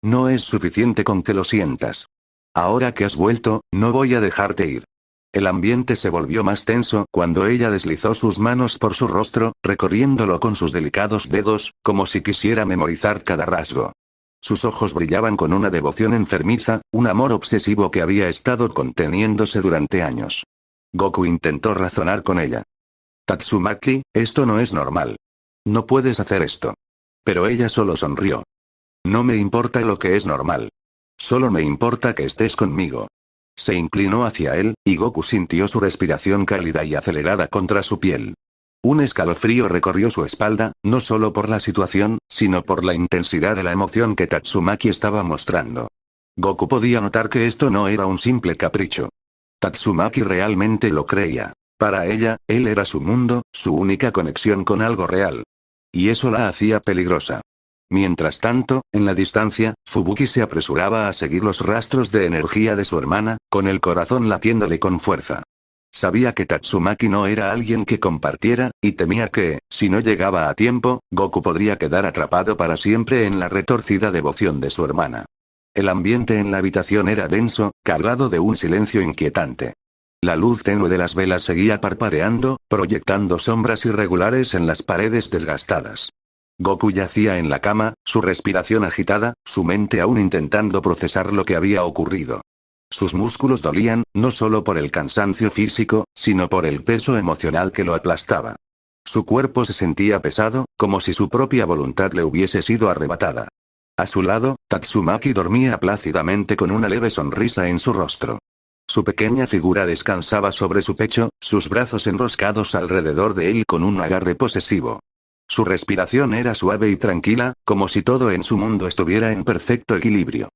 No es suficiente con que lo sientas. Ahora que has vuelto, no voy a dejarte ir. El ambiente se volvió más tenso cuando ella deslizó sus manos por su rostro, recorriéndolo con sus delicados dedos, como si quisiera memorizar cada rasgo. Sus ojos brillaban con una devoción enfermiza, un amor obsesivo que había estado conteniéndose durante años. Goku intentó razonar con ella. Tatsumaki, esto no es normal. No puedes hacer esto. Pero ella solo sonrió. No me importa lo que es normal. Solo me importa que estés conmigo. Se inclinó hacia él, y Goku sintió su respiración cálida y acelerada contra su piel. Un escalofrío recorrió su espalda, no solo por la situación, sino por la intensidad de la emoción que Tatsumaki estaba mostrando. Goku podía notar que esto no era un simple capricho. Tatsumaki realmente lo creía. Para ella, él era su mundo, su única conexión con algo real. Y eso la hacía peligrosa. Mientras tanto, en la distancia, Fubuki se apresuraba a seguir los rastros de energía de su hermana, con el corazón latiéndole con fuerza. Sabía que Tatsumaki no era alguien que compartiera, y temía que, si no llegaba a tiempo, Goku podría quedar atrapado para siempre en la retorcida devoción de su hermana. El ambiente en la habitación era denso, cargado de un silencio inquietante. La luz tenue de las velas seguía parpadeando, proyectando sombras irregulares en las paredes desgastadas. Goku yacía en la cama, su respiración agitada, su mente aún intentando procesar lo que había ocurrido. Sus músculos dolían, no solo por el cansancio físico, sino por el peso emocional que lo aplastaba. Su cuerpo se sentía pesado, como si su propia voluntad le hubiese sido arrebatada. A su lado, Tatsumaki dormía plácidamente con una leve sonrisa en su rostro. Su pequeña figura descansaba sobre su pecho, sus brazos enroscados alrededor de él con un agarre posesivo. Su respiración era suave y tranquila, como si todo en su mundo estuviera en perfecto equilibrio.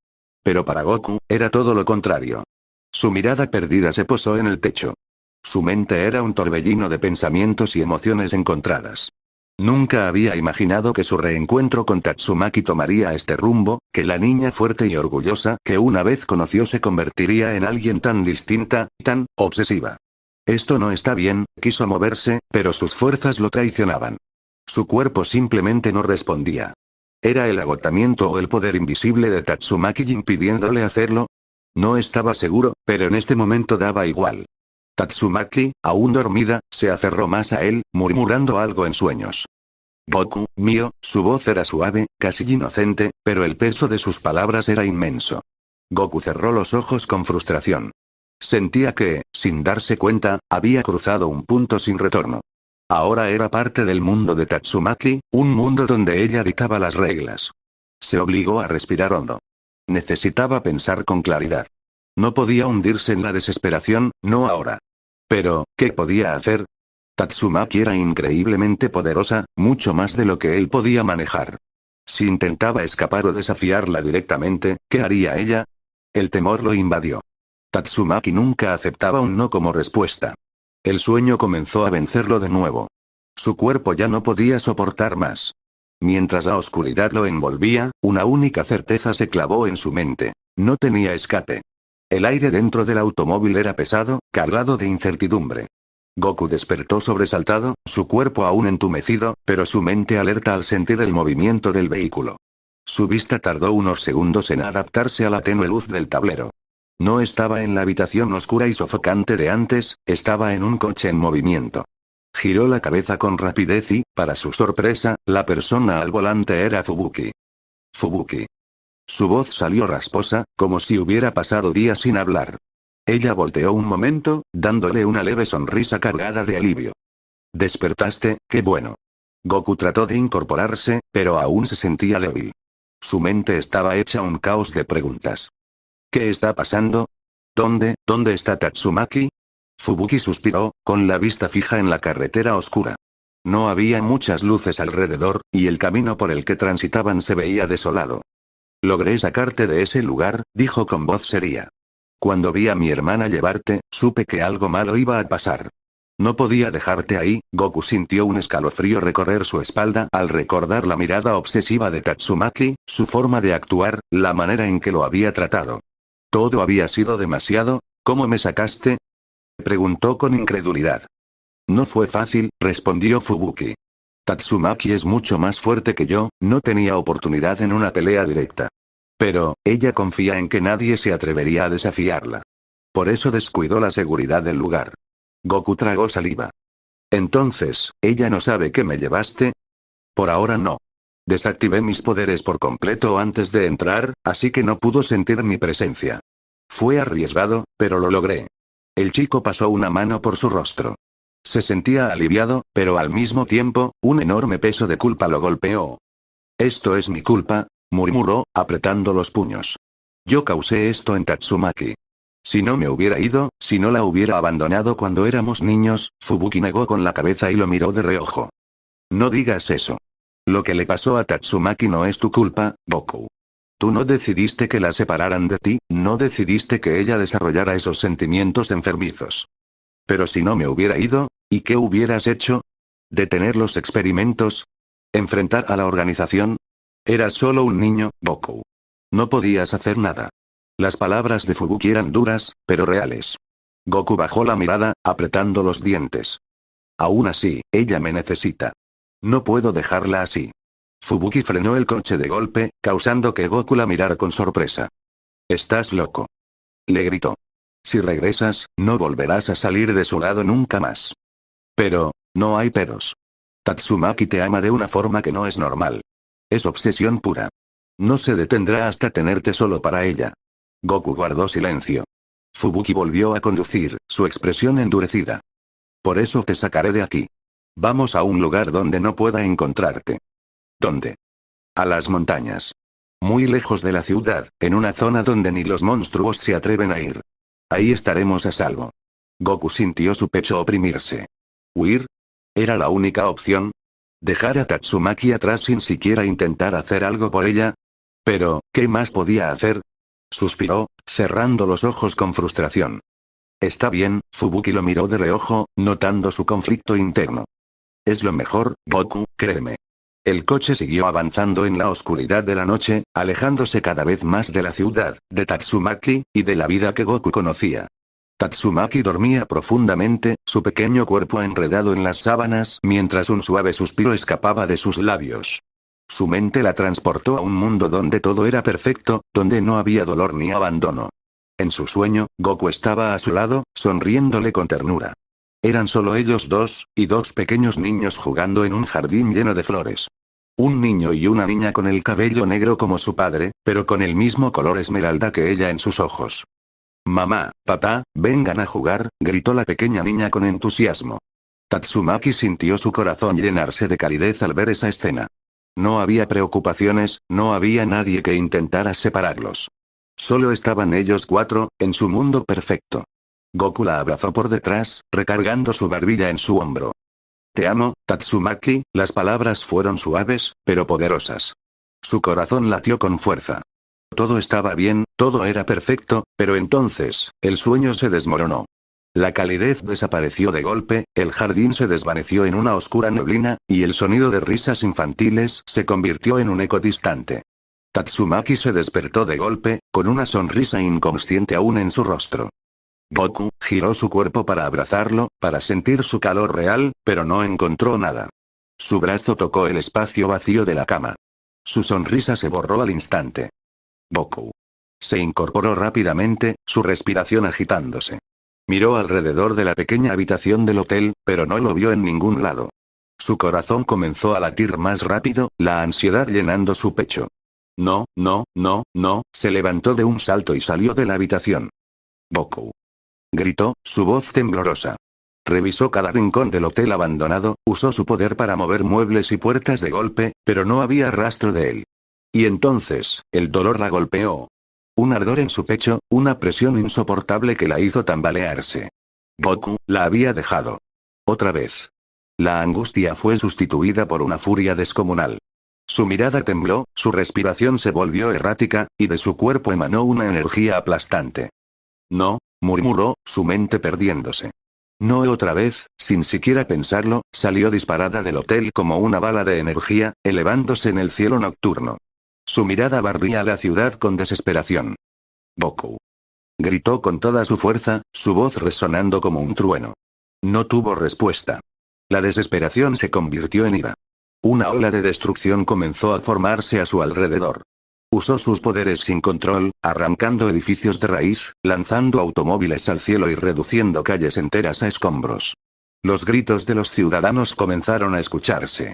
Pero para Goku, era todo lo contrario. Su mirada perdida se posó en el techo. Su mente era un torbellino de pensamientos y emociones encontradas. Nunca había imaginado que su reencuentro con Tatsumaki tomaría este rumbo, que la niña fuerte y orgullosa que una vez conoció se convertiría en alguien tan distinta, tan obsesiva. Esto no está bien, quiso moverse, pero sus fuerzas lo traicionaban. Su cuerpo simplemente no respondía. ¿Era el agotamiento o el poder invisible de Tatsumaki impidiéndole hacerlo? No estaba seguro, pero en este momento daba igual. Tatsumaki, aún dormida, se aferró más a él, murmurando algo en sueños. Goku, mío, su voz era suave, casi inocente, pero el peso de sus palabras era inmenso. Goku cerró los ojos con frustración. Sentía que, sin darse cuenta, había cruzado un punto sin retorno. Ahora era parte del mundo de Tatsumaki, un mundo donde ella dictaba las reglas. Se obligó a respirar hondo. Necesitaba pensar con claridad. No podía hundirse en la desesperación, no ahora. Pero, ¿qué podía hacer? Tatsumaki era increíblemente poderosa, mucho más de lo que él podía manejar. Si intentaba escapar o desafiarla directamente, ¿qué haría ella? El temor lo invadió. Tatsumaki nunca aceptaba un no como respuesta. El sueño comenzó a vencerlo de nuevo. Su cuerpo ya no podía soportar más. Mientras la oscuridad lo envolvía, una única certeza se clavó en su mente. No tenía escape. El aire dentro del automóvil era pesado, cargado de incertidumbre. Goku despertó sobresaltado, su cuerpo aún entumecido, pero su mente alerta al sentir el movimiento del vehículo. Su vista tardó unos segundos en adaptarse a la tenue luz del tablero. No estaba en la habitación oscura y sofocante de antes, estaba en un coche en movimiento. Giró la cabeza con rapidez y, para su sorpresa, la persona al volante era Fubuki. Fubuki. Su voz salió rasposa, como si hubiera pasado días sin hablar. Ella volteó un momento, dándole una leve sonrisa cargada de alivio. ¿Despertaste? ¡Qué bueno! Goku trató de incorporarse, pero aún se sentía débil. Su mente estaba hecha un caos de preguntas. ¿Qué está pasando? ¿Dónde está Tatsumaki? Fubuki suspiró, con la vista fija en la carretera oscura. No había muchas luces alrededor, y el camino por el que transitaban se veía desolado. Logré sacarte de ese lugar, dijo con voz seria. Cuando vi a mi hermana llevarte, supe que algo malo iba a pasar. No podía dejarte ahí. Goku sintió un escalofrío recorrer su espalda al recordar la mirada obsesiva de Tatsumaki, su forma de actuar, la manera en que lo había tratado. ¿Todo había sido demasiado? ¿Cómo me sacaste? Preguntó con incredulidad. No fue fácil, respondió Fubuki. Tatsumaki es mucho más fuerte que yo, no tenía oportunidad en una pelea directa. Pero, ella confía en que nadie se atrevería a desafiarla. Por eso descuidó la seguridad del lugar. Goku tragó saliva. Entonces, ¿ella no sabe que me llevaste? Por ahora no. Desactivé mis poderes por completo antes de entrar, así que no pudo sentir mi presencia. Fue arriesgado, pero lo logré. El chico pasó una mano por su rostro. Se sentía aliviado, pero al mismo tiempo, un enorme peso de culpa lo golpeó. Esto es mi culpa, murmuró, apretando los puños. Yo causé esto en Tatsumaki. Si no me hubiera ido, si no la hubiera abandonado cuando éramos niños, Fubuki negó con la cabeza y lo miró de reojo. No digas eso. Lo que le pasó a Tatsumaki no es tu culpa, Goku. Tú no decidiste que la separaran de ti, no decidiste que ella desarrollara esos sentimientos enfermizos. Pero si no me hubiera ido, ¿y qué hubieras hecho? ¿Detener los experimentos? ¿Enfrentar a la organización? Eras solo un niño, Goku. No podías hacer nada. Las palabras de Fubuki eran duras, pero reales. Goku bajó la mirada, apretando los dientes. Aún así, ella me necesita. No puedo dejarla así. Fubuki frenó el coche de golpe, causando que Goku la mirara con sorpresa. «Estás loco», le gritó. «Si regresas, no volverás a salir de su lado nunca más». «Pero, no hay peros. Tatsumaki te ama de una forma que no es normal. Es obsesión pura. No se detendrá hasta tenerte solo para ella». Goku guardó silencio. Fubuki volvió a conducir, su expresión endurecida. «Por eso te sacaré de aquí. Vamos a un lugar donde no pueda encontrarte». «¿Dónde?» «A las montañas. Muy lejos de la ciudad, en una zona donde ni los monstruos se atreven a ir. Ahí estaremos a salvo». Goku sintió su pecho oprimirse. ¿Huir? ¿Era la única opción? ¿Dejar a Tatsumaki atrás sin siquiera intentar hacer algo por ella? Pero, ¿qué más podía hacer? Suspiró, cerrando los ojos con frustración. Está bien, Fubuki lo miró de reojo, notando su conflicto interno. Es lo mejor, Goku, créeme. El coche siguió avanzando en la oscuridad de la noche, alejándose cada vez más de la ciudad, de Tatsumaki, y de la vida que Goku conocía. Tatsumaki dormía profundamente, su pequeño cuerpo enredado en las sábanas mientras un suave suspiro escapaba de sus labios. Su mente la transportó a un mundo donde todo era perfecto, donde no había dolor ni abandono. En su sueño, Goku estaba a su lado, sonriéndole con ternura. Eran solo ellos dos, y dos pequeños niños jugando en un jardín lleno de flores. Un niño y una niña con el cabello negro como su padre, pero con el mismo color esmeralda que ella en sus ojos. «Mamá, papá, vengan a jugar», gritó la pequeña niña con entusiasmo. Tatsumaki sintió su corazón llenarse de calidez al ver esa escena. No había preocupaciones, no había nadie que intentara separarlos. Solo estaban ellos cuatro, en su mundo perfecto. Goku la abrazó por detrás, recargando su barbilla en su hombro. «Te amo, Tatsumaki», las palabras fueron suaves, pero poderosas. Su corazón latió con fuerza. Todo estaba bien, todo era perfecto, pero entonces, el sueño se desmoronó. La calidez desapareció de golpe, el jardín se desvaneció en una oscura neblina, y el sonido de risas infantiles se convirtió en un eco distante. Tatsumaki se despertó de golpe, con una sonrisa inconsciente aún en su rostro. Goku giró su cuerpo para abrazarlo, para sentir su calor real, pero no encontró nada. Su brazo tocó el espacio vacío de la cama. Su sonrisa se borró al instante. Goku se incorporó rápidamente, su respiración agitándose. Miró alrededor de la pequeña habitación del hotel, pero no lo vio en ningún lado. Su corazón comenzó a latir más rápido, la ansiedad llenando su pecho. «No, no, no, no», se levantó de un salto y salió de la habitación. «Goku», gritó, su voz temblorosa. Revisó cada rincón del hotel abandonado, usó su poder para mover muebles y puertas de golpe, pero no había rastro de él. Y entonces, el dolor la golpeó. Un ardor en su pecho, una presión insoportable que la hizo tambalearse. Goku la había dejado. Otra vez. La angustia fue sustituida por una furia descomunal. Su mirada tembló, su respiración se volvió errática, y de su cuerpo emanó una energía aplastante. «No», murmuró, su mente perdiéndose. No otra vez, sin siquiera pensarlo, salió disparada del hotel como una bala de energía, elevándose en el cielo nocturno. Su mirada barría la ciudad con desesperación. «Goku», gritó con toda su fuerza, su voz resonando como un trueno. No tuvo respuesta. La desesperación se convirtió en ira. Una ola de destrucción comenzó a formarse a su alrededor. Usó sus poderes sin control, arrancando edificios de raíz, lanzando automóviles al cielo y reduciendo calles enteras a escombros. Los gritos de los ciudadanos comenzaron a escucharse.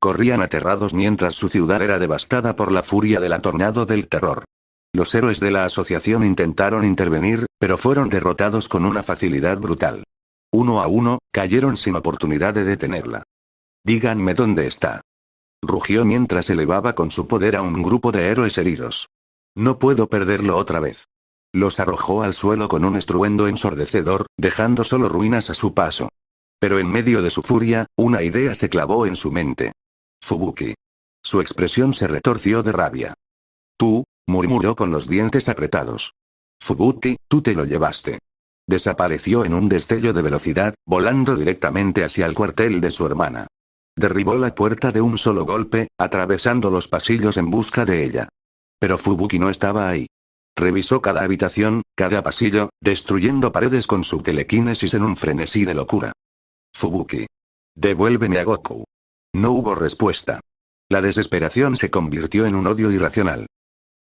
Corrían aterrados mientras su ciudad era devastada por la furia de la tornado del terror. Los héroes de la asociación intentaron intervenir, pero fueron derrotados con una facilidad brutal. Uno a uno, cayeron sin oportunidad de detenerla. «Díganme dónde está», rugió mientras elevaba con su poder a un grupo de héroes heridos. «No puedo perderlo otra vez». Los arrojó al suelo con un estruendo ensordecedor, dejando solo ruinas a su paso. Pero en medio de su furia, una idea se clavó en su mente. «Fubuki». Su expresión se retorció de rabia. «Tú», murmuró con los dientes apretados. «Fubuki, tú te lo llevaste». Desapareció en un destello de velocidad, volando directamente hacia el cuartel de su hermana. Derribó la puerta de un solo golpe, atravesando los pasillos en busca de ella. Pero Fubuki no estaba ahí. Revisó cada habitación, cada pasillo, destruyendo paredes con su telequinesis en un frenesí de locura. Fubuki. Devuélveme a Goku. No hubo respuesta. La desesperación se convirtió en un odio irracional.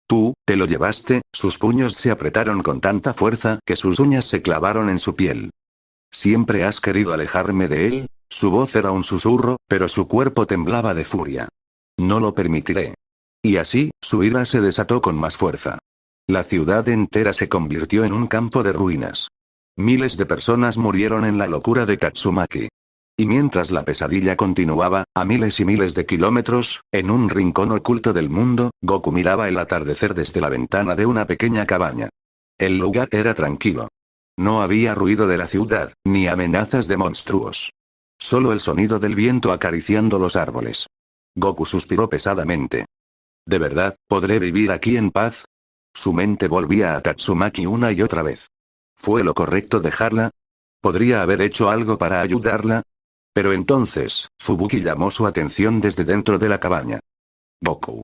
Tú, te lo llevaste, sus puños se apretaron con tanta fuerza que sus uñas se clavaron en su piel. Siempre has querido alejarme de él, su voz era un susurro, pero su cuerpo temblaba de furia. No lo permitiré. Y así, su ira se desató con más fuerza. La ciudad entera se convirtió en un campo de ruinas. Miles de personas murieron en la locura de Tatsumaki. Y mientras la pesadilla continuaba, a miles y miles de kilómetros, en un rincón oculto del mundo, Goku miraba el atardecer desde la ventana de una pequeña cabaña. El lugar era tranquilo. No había ruido de la ciudad, ni amenazas de monstruos. Solo el sonido del viento acariciando los árboles. Goku suspiró pesadamente. ¿De verdad, podré vivir aquí en paz? Su mente volvía a Tatsumaki una y otra vez. ¿Fue lo correcto dejarla? ¿Podría haber hecho algo para ayudarla? Pero entonces, Fubuki llamó su atención desde dentro de la cabaña. Goku.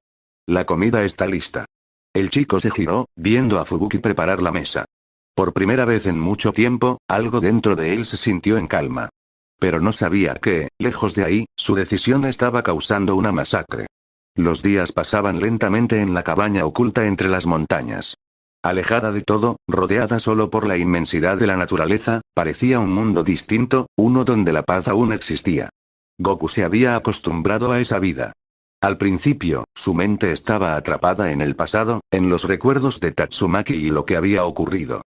La comida está lista. El chico se giró, viendo a Fubuki preparar la mesa. Por primera vez en mucho tiempo, algo dentro de él se sintió en calma. Pero no sabía que, lejos de ahí, su decisión estaba causando una masacre. Los días pasaban lentamente en la cabaña oculta entre las montañas. Alejada de todo, rodeada solo por la inmensidad de la naturaleza, parecía un mundo distinto, uno donde la paz aún existía. Goku se había acostumbrado a esa vida. Al principio, su mente estaba atrapada en el pasado, en los recuerdos de Tatsumaki y lo que había ocurrido.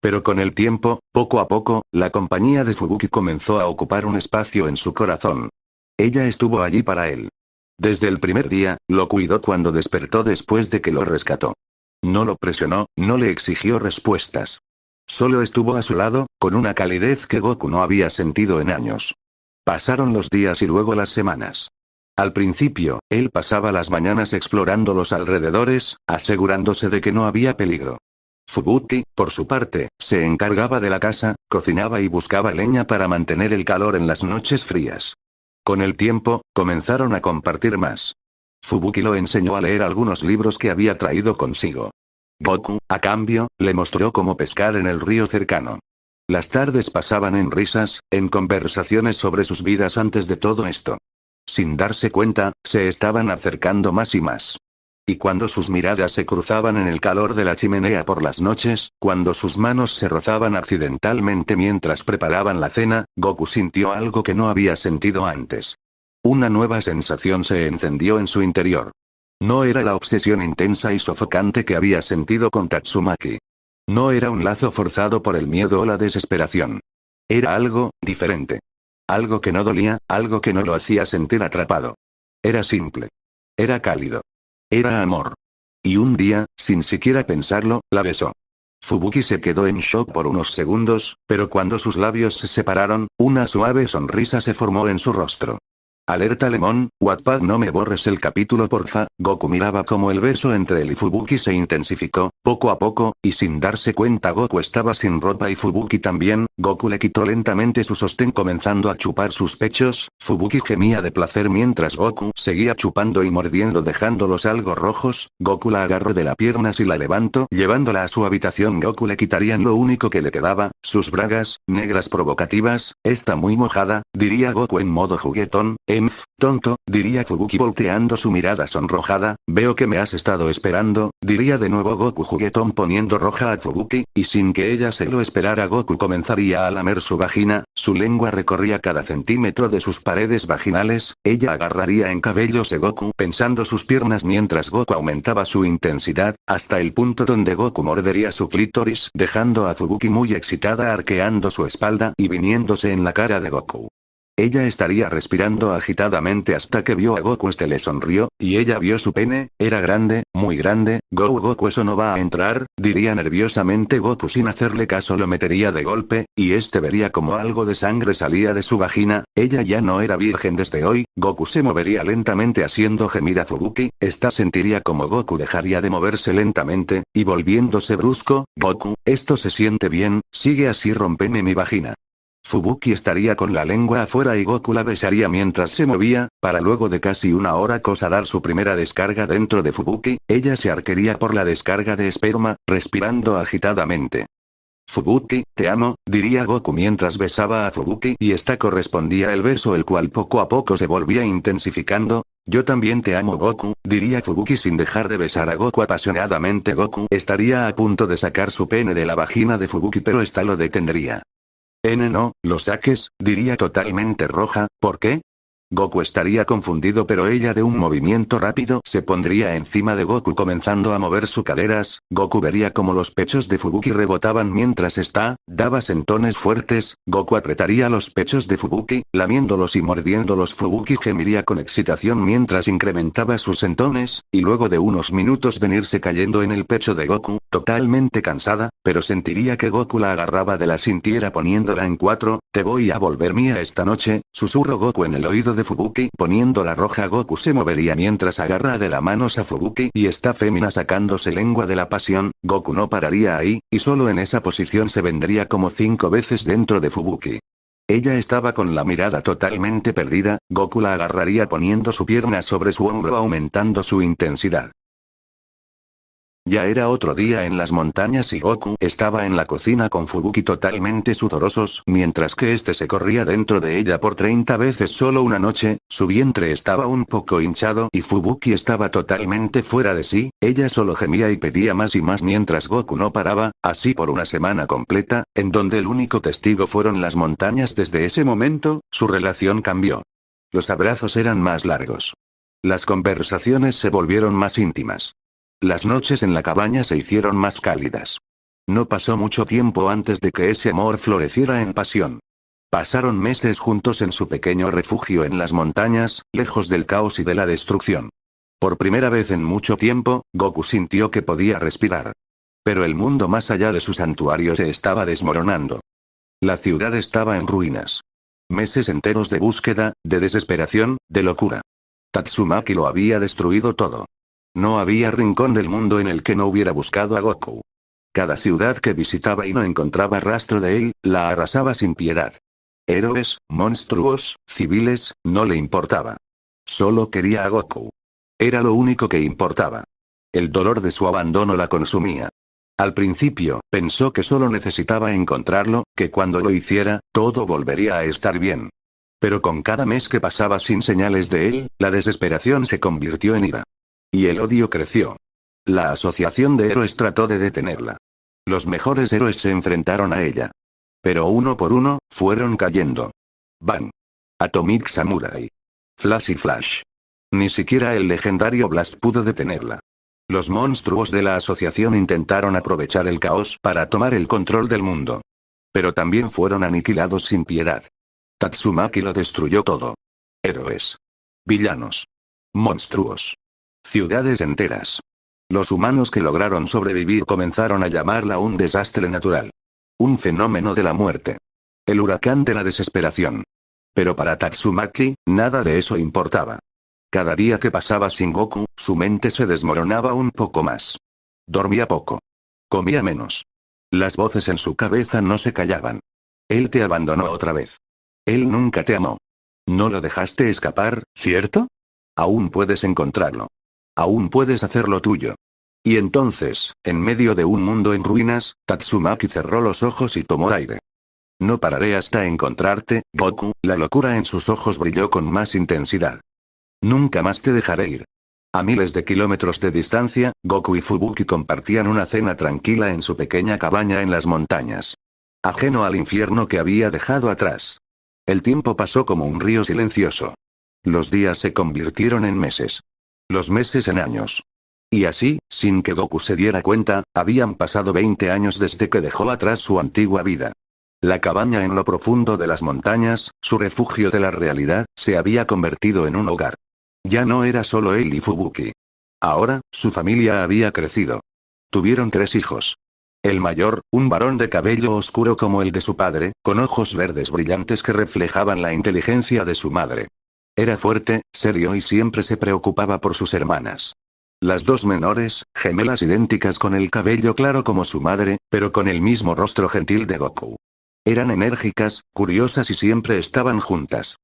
Pero con el tiempo, poco a poco, la compañía de Fubuki comenzó a ocupar un espacio en su corazón. Ella estuvo allí para él. Desde el primer día, lo cuidó cuando despertó después de que lo rescató. No lo presionó, no le exigió respuestas. Solo estuvo a su lado, con una calidez que Goku no había sentido en años. Pasaron los días y luego las semanas. Al principio, él pasaba las mañanas explorando los alrededores, asegurándose de que no había peligro. Fubuki, por su parte, se encargaba de la casa, cocinaba y buscaba leña para mantener el calor en las noches frías. Con el tiempo, comenzaron a compartir más. Fubuki lo enseñó a leer algunos libros que había traído consigo. Goku, a cambio, le mostró cómo pescar en el río cercano. Las tardes pasaban en risas, en conversaciones sobre sus vidas antes de todo esto. Sin darse cuenta, se estaban acercando más y más. Y cuando sus miradas se cruzaban en el calor de la chimenea por las noches, cuando sus manos se rozaban accidentalmente mientras preparaban la cena, Goku sintió algo que no había sentido antes. Una nueva sensación se encendió en su interior. No era la obsesión intensa y sofocante que había sentido con Tatsumaki. No era un lazo forzado por el miedo o la desesperación. Era algo diferente. Algo que no dolía, algo que no lo hacía sentir atrapado. Era simple. Era cálido. Era amor. Y un día, sin siquiera pensarlo, la besó. Fubuki se quedó en shock por unos segundos, pero cuando sus labios se separaron, una suave sonrisa se formó en su rostro. Alerta Lemon, Wattpad no me borres el capítulo porfa. Goku miraba como el beso entre él y Fubuki se intensificó, poco a poco, y sin darse cuenta Goku estaba sin ropa y Fubuki también. Goku le quitó lentamente su sostén comenzando a chupar sus pechos. Fubuki gemía de placer mientras Goku seguía chupando y mordiendo dejándolos algo rojos. Goku la agarró de las piernas y la levantó llevándola a su habitación. Goku le quitarían lo único que le quedaba, sus bragas, negras provocativas. Está muy mojada, diría Goku en modo juguetón. Tonto, diría Fubuki volteando su mirada sonrojada. Veo que me has estado esperando, diría de nuevo Goku juguetón poniendo roja a Fubuki, y sin que ella se lo esperara Goku comenzaría a lamer su vagina, su lengua recorría cada centímetro de sus paredes vaginales, ella agarraría en cabellos de Goku pensando sus piernas mientras Goku aumentaba su intensidad, hasta el punto donde Goku mordería su clítoris dejando a Fubuki muy excitada arqueando su espalda y viniéndose en la cara de Goku. Ella estaría respirando agitadamente hasta que vio a Goku. Le sonrió, y ella vio su pene, era grande, muy grande. Goku eso no va a entrar, diría nerviosamente Goku sin hacerle caso lo metería de golpe, y vería como algo de sangre salía de su vagina. Ella ya no era virgen desde hoy. Goku se movería lentamente haciendo gemir a Fubuki, sentiría como Goku dejaría de moverse lentamente, y volviéndose brusco, Goku, esto se siente bien, sigue así rompeme mi vagina. Fubuki estaría con la lengua afuera y Goku la besaría mientras se movía, para luego de casi una hora dar su primera descarga dentro de Fubuki, ella se arquería por la descarga de esperma, respirando agitadamente. Fubuki, te amo, diría Goku mientras besaba a Fubuki y esta correspondía el beso el cual poco a poco se volvía intensificando. Yo también te amo Goku, diría Fubuki sin dejar de besar a Goku apasionadamente. Goku estaría a punto de sacar su pene de la vagina de Fubuki pero esta lo detendría. No, lo saques, diría totalmente roja, ¿por qué? Goku estaría confundido pero ella de un movimiento rápido se pondría encima de Goku comenzando a mover sus caderas. Goku vería como los pechos de Fubuki rebotaban mientras daba sentones fuertes. Goku apretaría los pechos de Fubuki, lamiéndolos y mordiéndolos. Fubuki gemiría con excitación mientras incrementaba sus sentones, y luego de unos minutos venirse cayendo en el pecho de Goku, totalmente cansada, pero sentiría que Goku la agarraba de la cintura poniéndola en cuatro. Te voy a volver mía esta noche, susurró Goku en el oído de Fubuki poniéndola roja. Goku se movería mientras agarra de la manos a Fubuki y esta fémina sacándose lengua de la pasión. Goku no pararía ahí, y solo en esa posición se vendría como 5 veces dentro de Fubuki. Ella estaba con la mirada totalmente perdida. Goku la agarraría poniendo su pierna sobre su hombro aumentando su intensidad. Ya era otro día en las montañas y Goku estaba en la cocina con Fubuki totalmente sudorosos, mientras que este se corría dentro de ella por 30 veces solo una noche. Su vientre estaba un poco hinchado y Fubuki estaba totalmente fuera de sí. Ella solo gemía y pedía más y más mientras Goku no paraba, así por una semana completa, en donde el único testigo fueron las montañas. Desde ese momento, su relación cambió. Los abrazos eran más largos. Las conversaciones se volvieron más íntimas. Las noches en la cabaña se hicieron más cálidas. No pasó mucho tiempo antes de que ese amor floreciera en pasión. Pasaron meses juntos en su pequeño refugio en las montañas, lejos del caos y de la destrucción. Por primera vez en mucho tiempo, Goku sintió que podía respirar. Pero el mundo más allá de su santuario se estaba desmoronando. La ciudad estaba en ruinas. Meses enteros de búsqueda, de desesperación, de locura. Tatsumaki lo había destruido todo. No había rincón del mundo en el que no hubiera buscado a Goku. Cada ciudad que visitaba y no encontraba rastro de él, la arrasaba sin piedad. Héroes, monstruos, civiles, no le importaba. Solo quería a Goku. Era lo único que importaba. El dolor de su abandono la consumía. Al principio, pensó que solo necesitaba encontrarlo, que cuando lo hiciera, todo volvería a estar bien. Pero con cada mes que pasaba sin señales de él, la desesperación se convirtió en ira. Y el odio creció. La asociación de héroes trató de detenerla. Los mejores héroes se enfrentaron a ella. Pero uno por uno, fueron cayendo. Bang. Atomic Samurai. Flash y Flash. Ni siquiera el legendario Blast pudo detenerla. Los monstruos de la asociación intentaron aprovechar el caos para tomar el control del mundo. Pero también fueron aniquilados sin piedad. Tatsumaki lo destruyó todo. Héroes. Villanos. Monstruos. Ciudades enteras. Los humanos que lograron sobrevivir comenzaron a llamarla un desastre natural. Un fenómeno de la muerte. El huracán de la desesperación. Pero para Tatsumaki, nada de eso importaba. Cada día que pasaba sin Goku, su mente se desmoronaba un poco más. Dormía poco. Comía menos. Las voces en su cabeza no se callaban. Él te abandonó otra vez. Él nunca te amó. No lo dejaste escapar, ¿cierto? Aún puedes encontrarlo. Aún puedes hacerlo tuyo. Y entonces, en medio de un mundo en ruinas, Tatsumaki cerró los ojos y tomó aire. No pararé hasta encontrarte, Goku. La locura en sus ojos brilló con más intensidad. Nunca más te dejaré ir. A miles de kilómetros de distancia, Goku y Fubuki compartían una cena tranquila en su pequeña cabaña en las montañas. Ajeno al infierno que había dejado atrás. El tiempo pasó como un río silencioso. Los días se convirtieron en meses. Los meses en años. Y así, sin que Goku se diera cuenta, habían pasado 20 años desde que dejó atrás su antigua vida. La cabaña en lo profundo de las montañas, su refugio de la realidad, se había convertido en un hogar. Ya no era solo él y Fubuki. Ahora, su familia había crecido. Tuvieron 3 hijos. El mayor, un varón de cabello oscuro como el de su padre, con ojos verdes brillantes que reflejaban la inteligencia de su madre. Era fuerte, serio y siempre se preocupaba por sus hermanas. Las 2 menores, gemelas idénticas con el cabello claro como su madre, pero con el mismo rostro gentil de Goku. Eran enérgicas, curiosas y siempre estaban juntas.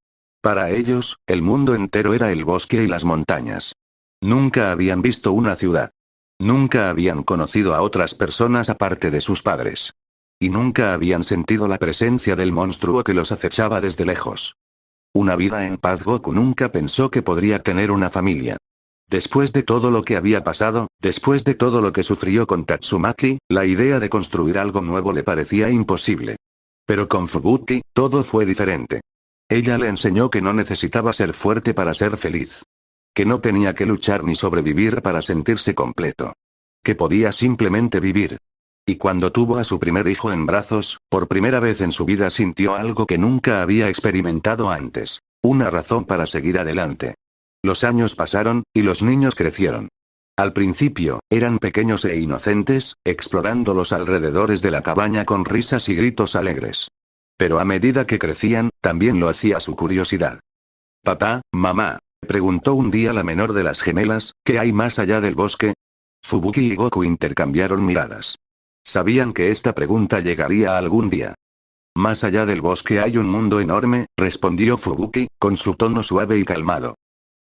Para ellos, el mundo entero era el bosque y las montañas. Nunca habían visto una ciudad. Nunca habían conocido a otras personas aparte de sus padres. Y nunca habían sentido la presencia del monstruo que los acechaba desde lejos. Una vida en paz. Goku nunca pensó que podría tener una familia. Después de todo lo que había pasado, después de todo lo que sufrió con Tatsumaki, la idea de construir algo nuevo le parecía imposible. Pero con Fubuki, todo fue diferente. Ella le enseñó que no necesitaba ser fuerte para ser feliz. Que no tenía que luchar ni sobrevivir para sentirse completo. Que podía simplemente vivir. Y cuando tuvo a su primer hijo en brazos, por primera vez en su vida sintió algo que nunca había experimentado antes. Una razón para seguir adelante. Los años pasaron, y los niños crecieron. Al principio, eran pequeños e inocentes, explorando los alrededores de la cabaña con risas y gritos alegres. Pero a medida que crecían, también lo hacía su curiosidad. «Papá, mamá», preguntó un día la menor de las gemelas, «¿qué hay más allá del bosque?» Fubuki y Goku intercambiaron miradas. Sabían que esta pregunta llegaría algún día. «Más allá del bosque hay un mundo enorme», respondió Fubuki, con su tono suave y calmado.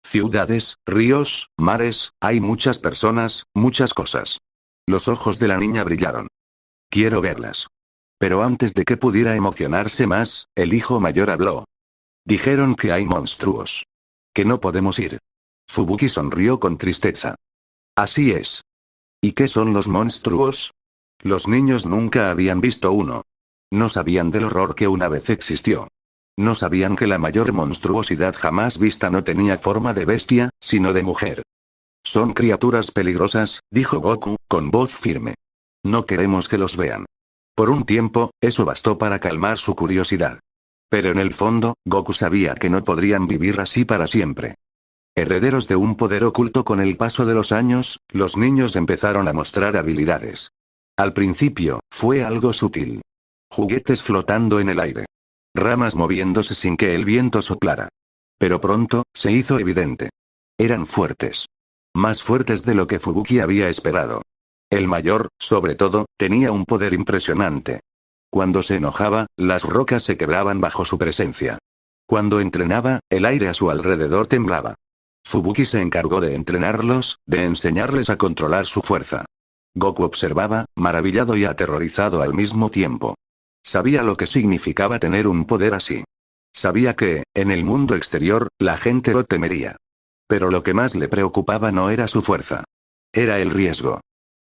«Ciudades, ríos, mares, hay muchas personas, muchas cosas». Los ojos de la niña brillaron. «Quiero verlas». Pero antes de que pudiera emocionarse más, el hijo mayor habló. «Dijeron que hay monstruos. Que no podemos ir». Fubuki sonrió con tristeza. «Así es». «¿Y qué son los monstruos?» Los niños nunca habían visto uno. No sabían del horror que una vez existió. No sabían que la mayor monstruosidad jamás vista no tenía forma de bestia, sino de mujer. «Son criaturas peligrosas», dijo Goku, con voz firme. «No queremos que los vean». Por un tiempo, eso bastó para calmar su curiosidad. Pero en el fondo, Goku sabía que no podrían vivir así para siempre. Herederos de un poder oculto. Con el paso de los años, los niños empezaron a mostrar habilidades. Al principio, fue algo sutil. Juguetes flotando en el aire. Ramas moviéndose sin que el viento soplara. Pero pronto, se hizo evidente. Eran fuertes. Más fuertes de lo que Fubuki había esperado. El mayor, sobre todo, tenía un poder impresionante. Cuando se enojaba, las rocas se quebraban bajo su presencia. Cuando entrenaba, el aire a su alrededor temblaba. Fubuki se encargó de entrenarlos, de enseñarles a controlar su fuerza. Goku observaba, maravillado y aterrorizado al mismo tiempo. Sabía lo que significaba tener un poder así. Sabía que, en el mundo exterior, la gente lo temería. Pero lo que más le preocupaba no era su fuerza. Era el riesgo.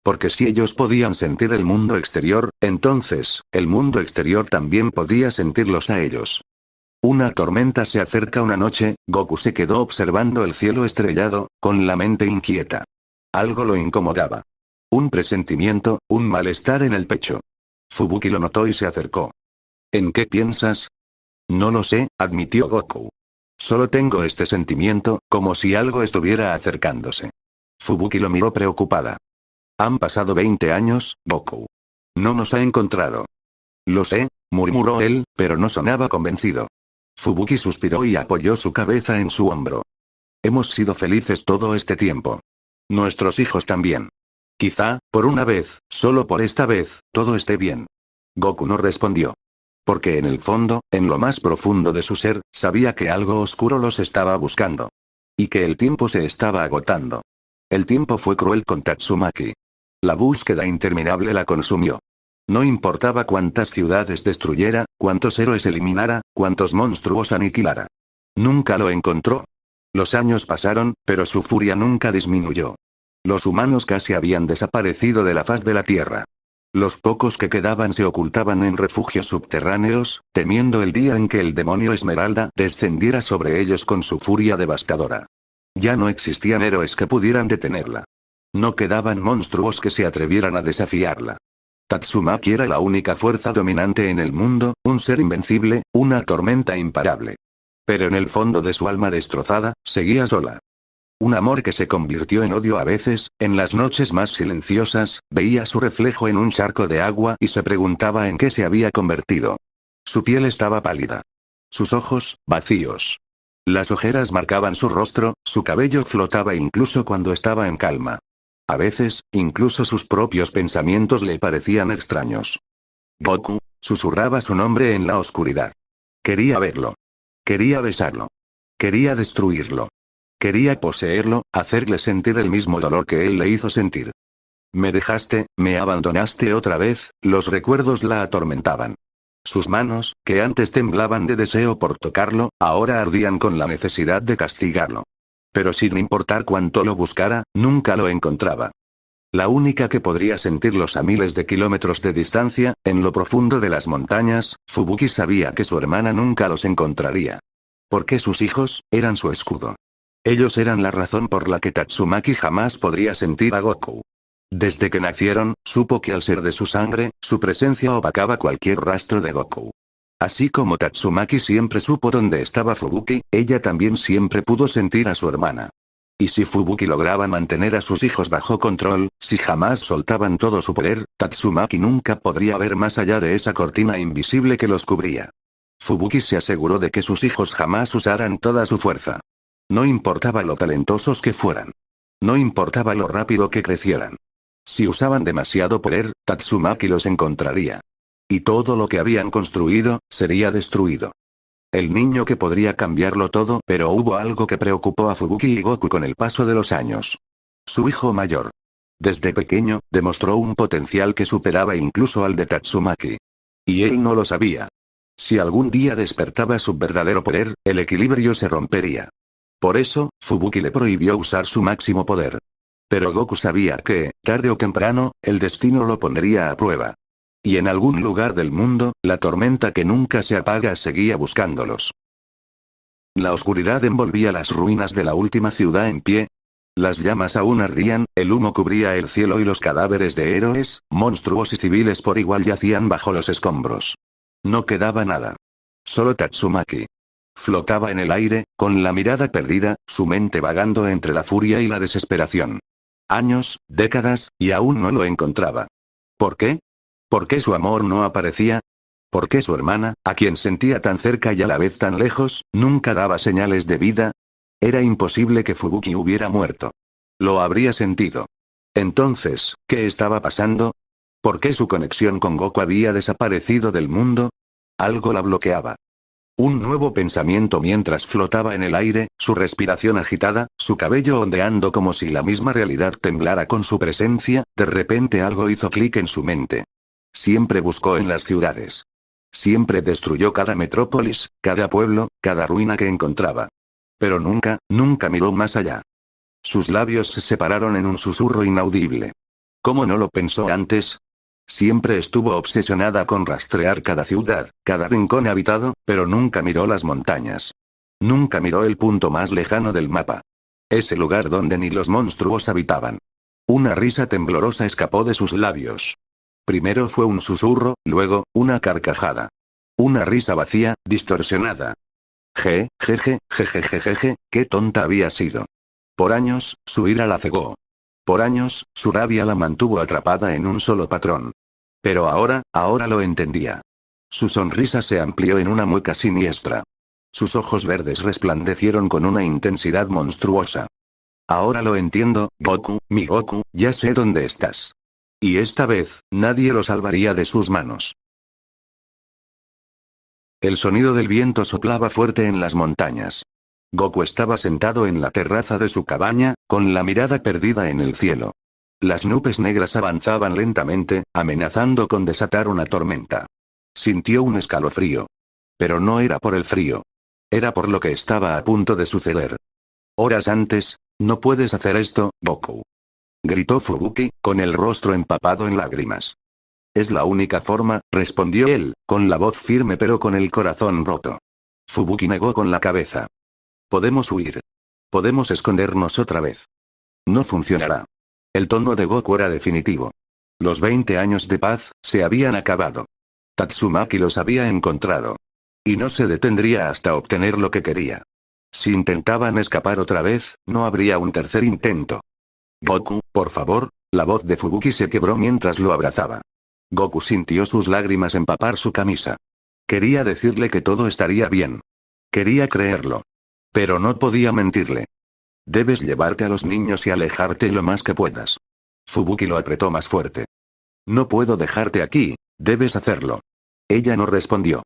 Porque si ellos podían sentir el mundo exterior, entonces, el mundo exterior también podía sentirlos a ellos. Una tormenta se acerca una noche. Goku se quedó observando el cielo estrellado, con la mente inquieta. Algo lo incomodaba. Un presentimiento, un malestar en el pecho. Fubuki lo notó y se acercó. ¿En qué piensas? No lo sé, admitió Goku. Solo tengo este sentimiento, como si algo estuviera acercándose. Fubuki lo miró preocupada. Han pasado 20 años, Goku. No nos ha encontrado. Lo sé, murmuró él, pero no sonaba convencido. Fubuki suspiró y apoyó su cabeza en su hombro. Hemos sido felices todo este tiempo. Nuestros hijos también. Quizá, por una vez, solo por esta vez, todo esté bien. Goku no respondió. Porque en el fondo, en lo más profundo de su ser, sabía que algo oscuro los estaba buscando. Y que el tiempo se estaba agotando. El tiempo fue cruel con Tatsumaki. La búsqueda interminable la consumió. No importaba cuántas ciudades destruyera, cuántos héroes eliminara, cuántos monstruos aniquilara. Nunca lo encontró. Los años pasaron, pero su furia nunca disminuyó. Los humanos casi habían desaparecido de la faz de la tierra. Los pocos que quedaban se ocultaban en refugios subterráneos, temiendo el día en que el demonio Esmeralda descendiera sobre ellos con su furia devastadora. Ya no existían héroes que pudieran detenerla. No quedaban monstruos que se atrevieran a desafiarla. Tatsumaki era la única fuerza dominante en el mundo, un ser invencible, una tormenta imparable. Pero en el fondo de su alma destrozada, seguía sola. Un amor que se convirtió en odio a veces. En las noches más silenciosas, veía su reflejo en un charco de agua y se preguntaba en qué se había convertido. Su piel estaba pálida. Sus ojos, vacíos. Las ojeras marcaban su rostro, su cabello flotaba incluso cuando estaba en calma. A veces, incluso sus propios pensamientos le parecían extraños. Goku, Susurraba su nombre en la oscuridad. Quería verlo. Quería besarlo. Quería destruirlo. Quería poseerlo, hacerle sentir el mismo dolor que él le hizo sentir. Me dejaste, me abandonaste otra vez, los recuerdos la atormentaban. Sus manos, que antes temblaban de deseo por tocarlo, ahora ardían con la necesidad de castigarlo. Pero sin importar cuánto lo buscara, nunca lo encontraba. La única que podría sentirlos a miles de kilómetros de distancia, en lo profundo de las montañas, Fubuki sabía que su hermana nunca los encontraría. Porque sus hijos, eran su escudo. Ellos eran la razón por la que Tatsumaki jamás podría sentir a Goku. Desde que nacieron, supo que al ser de su sangre, su presencia opacaba cualquier rastro de Goku. Así como Tatsumaki siempre supo dónde estaba Fubuki, ella también siempre pudo sentir a su hermana. Y si Fubuki lograba mantener a sus hijos bajo control, si jamás soltaban todo su poder, Tatsumaki nunca podría ver más allá de esa cortina invisible que los cubría. Fubuki se aseguró de que sus hijos jamás usaran toda su fuerza. No importaba lo talentosos que fueran. No importaba lo rápido que crecieran. Si usaban demasiado poder, Tatsumaki los encontraría. Y todo lo que habían construido, sería destruido. El niño que podría cambiarlo todo, pero hubo algo que preocupó a Fubuki y Goku con el paso de los años. Su hijo mayor. Desde pequeño, demostró un potencial que superaba incluso al de Tatsumaki. Y él no lo sabía. Si algún día despertaba su verdadero poder, el equilibrio se rompería. Por eso, Fubuki le prohibió usar su máximo poder. Pero Goku sabía que, tarde o temprano, el destino lo pondría a prueba. Y en algún lugar del mundo, la tormenta que nunca se apaga seguía buscándolos. La oscuridad envolvía las ruinas de la última ciudad en pie. Las llamas aún ardían, el humo cubría el cielo y los cadáveres de héroes, monstruos y civiles por igual yacían bajo los escombros. No quedaba nada. Solo Tatsumaki. Flotaba en el aire, con la mirada perdida, su mente vagando entre la furia y la desesperación. Años, décadas, y aún no lo encontraba. ¿Por qué? ¿Por qué su amor no aparecía? ¿Por qué su hermana, a quien sentía tan cerca y a la vez tan lejos, nunca daba señales de vida? Era imposible que Fubuki hubiera muerto. Lo habría sentido. Entonces, ¿qué estaba pasando? ¿Por qué su conexión con Goku había desaparecido del mundo? Algo la bloqueaba. Un nuevo pensamiento mientras flotaba en el aire, su respiración agitada, su cabello ondeando como si la misma realidad temblara con su presencia, de repente algo hizo clic en su mente. Siempre buscó en las ciudades. Siempre destruyó cada metrópolis, cada pueblo, cada ruina que encontraba. Pero nunca, nunca miró más allá. Sus labios se separaron en un susurro inaudible. ¿Cómo no lo pensó antes? Siempre estuvo obsesionada con rastrear cada ciudad, cada rincón habitado, pero nunca miró las montañas. Nunca miró el punto más lejano del mapa. Ese lugar donde ni los monstruos habitaban. Una risa temblorosa escapó de sus labios. Primero fue un susurro, luego, una carcajada. Una risa vacía, distorsionada. Jejeje, qué tonta había sido. Por años, su ira la cegó. Por años, su rabia la mantuvo atrapada en un solo patrón. Pero ahora lo entendía. Su sonrisa se amplió en una mueca siniestra. Sus ojos verdes resplandecieron con una intensidad monstruosa. Ahora lo entiendo, Goku, mi Goku, ya sé dónde estás. Y esta vez, nadie lo salvaría de sus manos. El sonido del viento soplaba fuerte en las montañas. Goku estaba sentado en la terraza de su cabaña, con la mirada perdida en el cielo. Las nubes negras avanzaban lentamente, amenazando con desatar una tormenta. Sintió un escalofrío. Pero no era por el frío. Era por lo que estaba a punto de suceder. Horas antes, no puedes hacer esto, Goku. Gritó Fubuki, con el rostro empapado en lágrimas. Es la única forma, respondió él, con la voz firme pero con el corazón roto. Fubuki negó con la cabeza. Podemos huir. Podemos escondernos otra vez. No funcionará. El tono de Goku era definitivo. Los 20 años de paz, se habían acabado. Tatsumaki los había encontrado. Y no se detendría hasta obtener lo que quería. Si intentaban escapar otra vez, no habría un tercer intento. Goku, por favor, la voz de Fubuki se quebró mientras lo abrazaba. Goku sintió sus lágrimas empapar su camisa. Quería decirle que todo estaría bien. Quería creerlo. Pero no podía mentirle. Debes llevarte a los niños y alejarte lo más que puedas. Fubuki lo apretó más fuerte. No puedo dejarte aquí, debes hacerlo. Ella no respondió.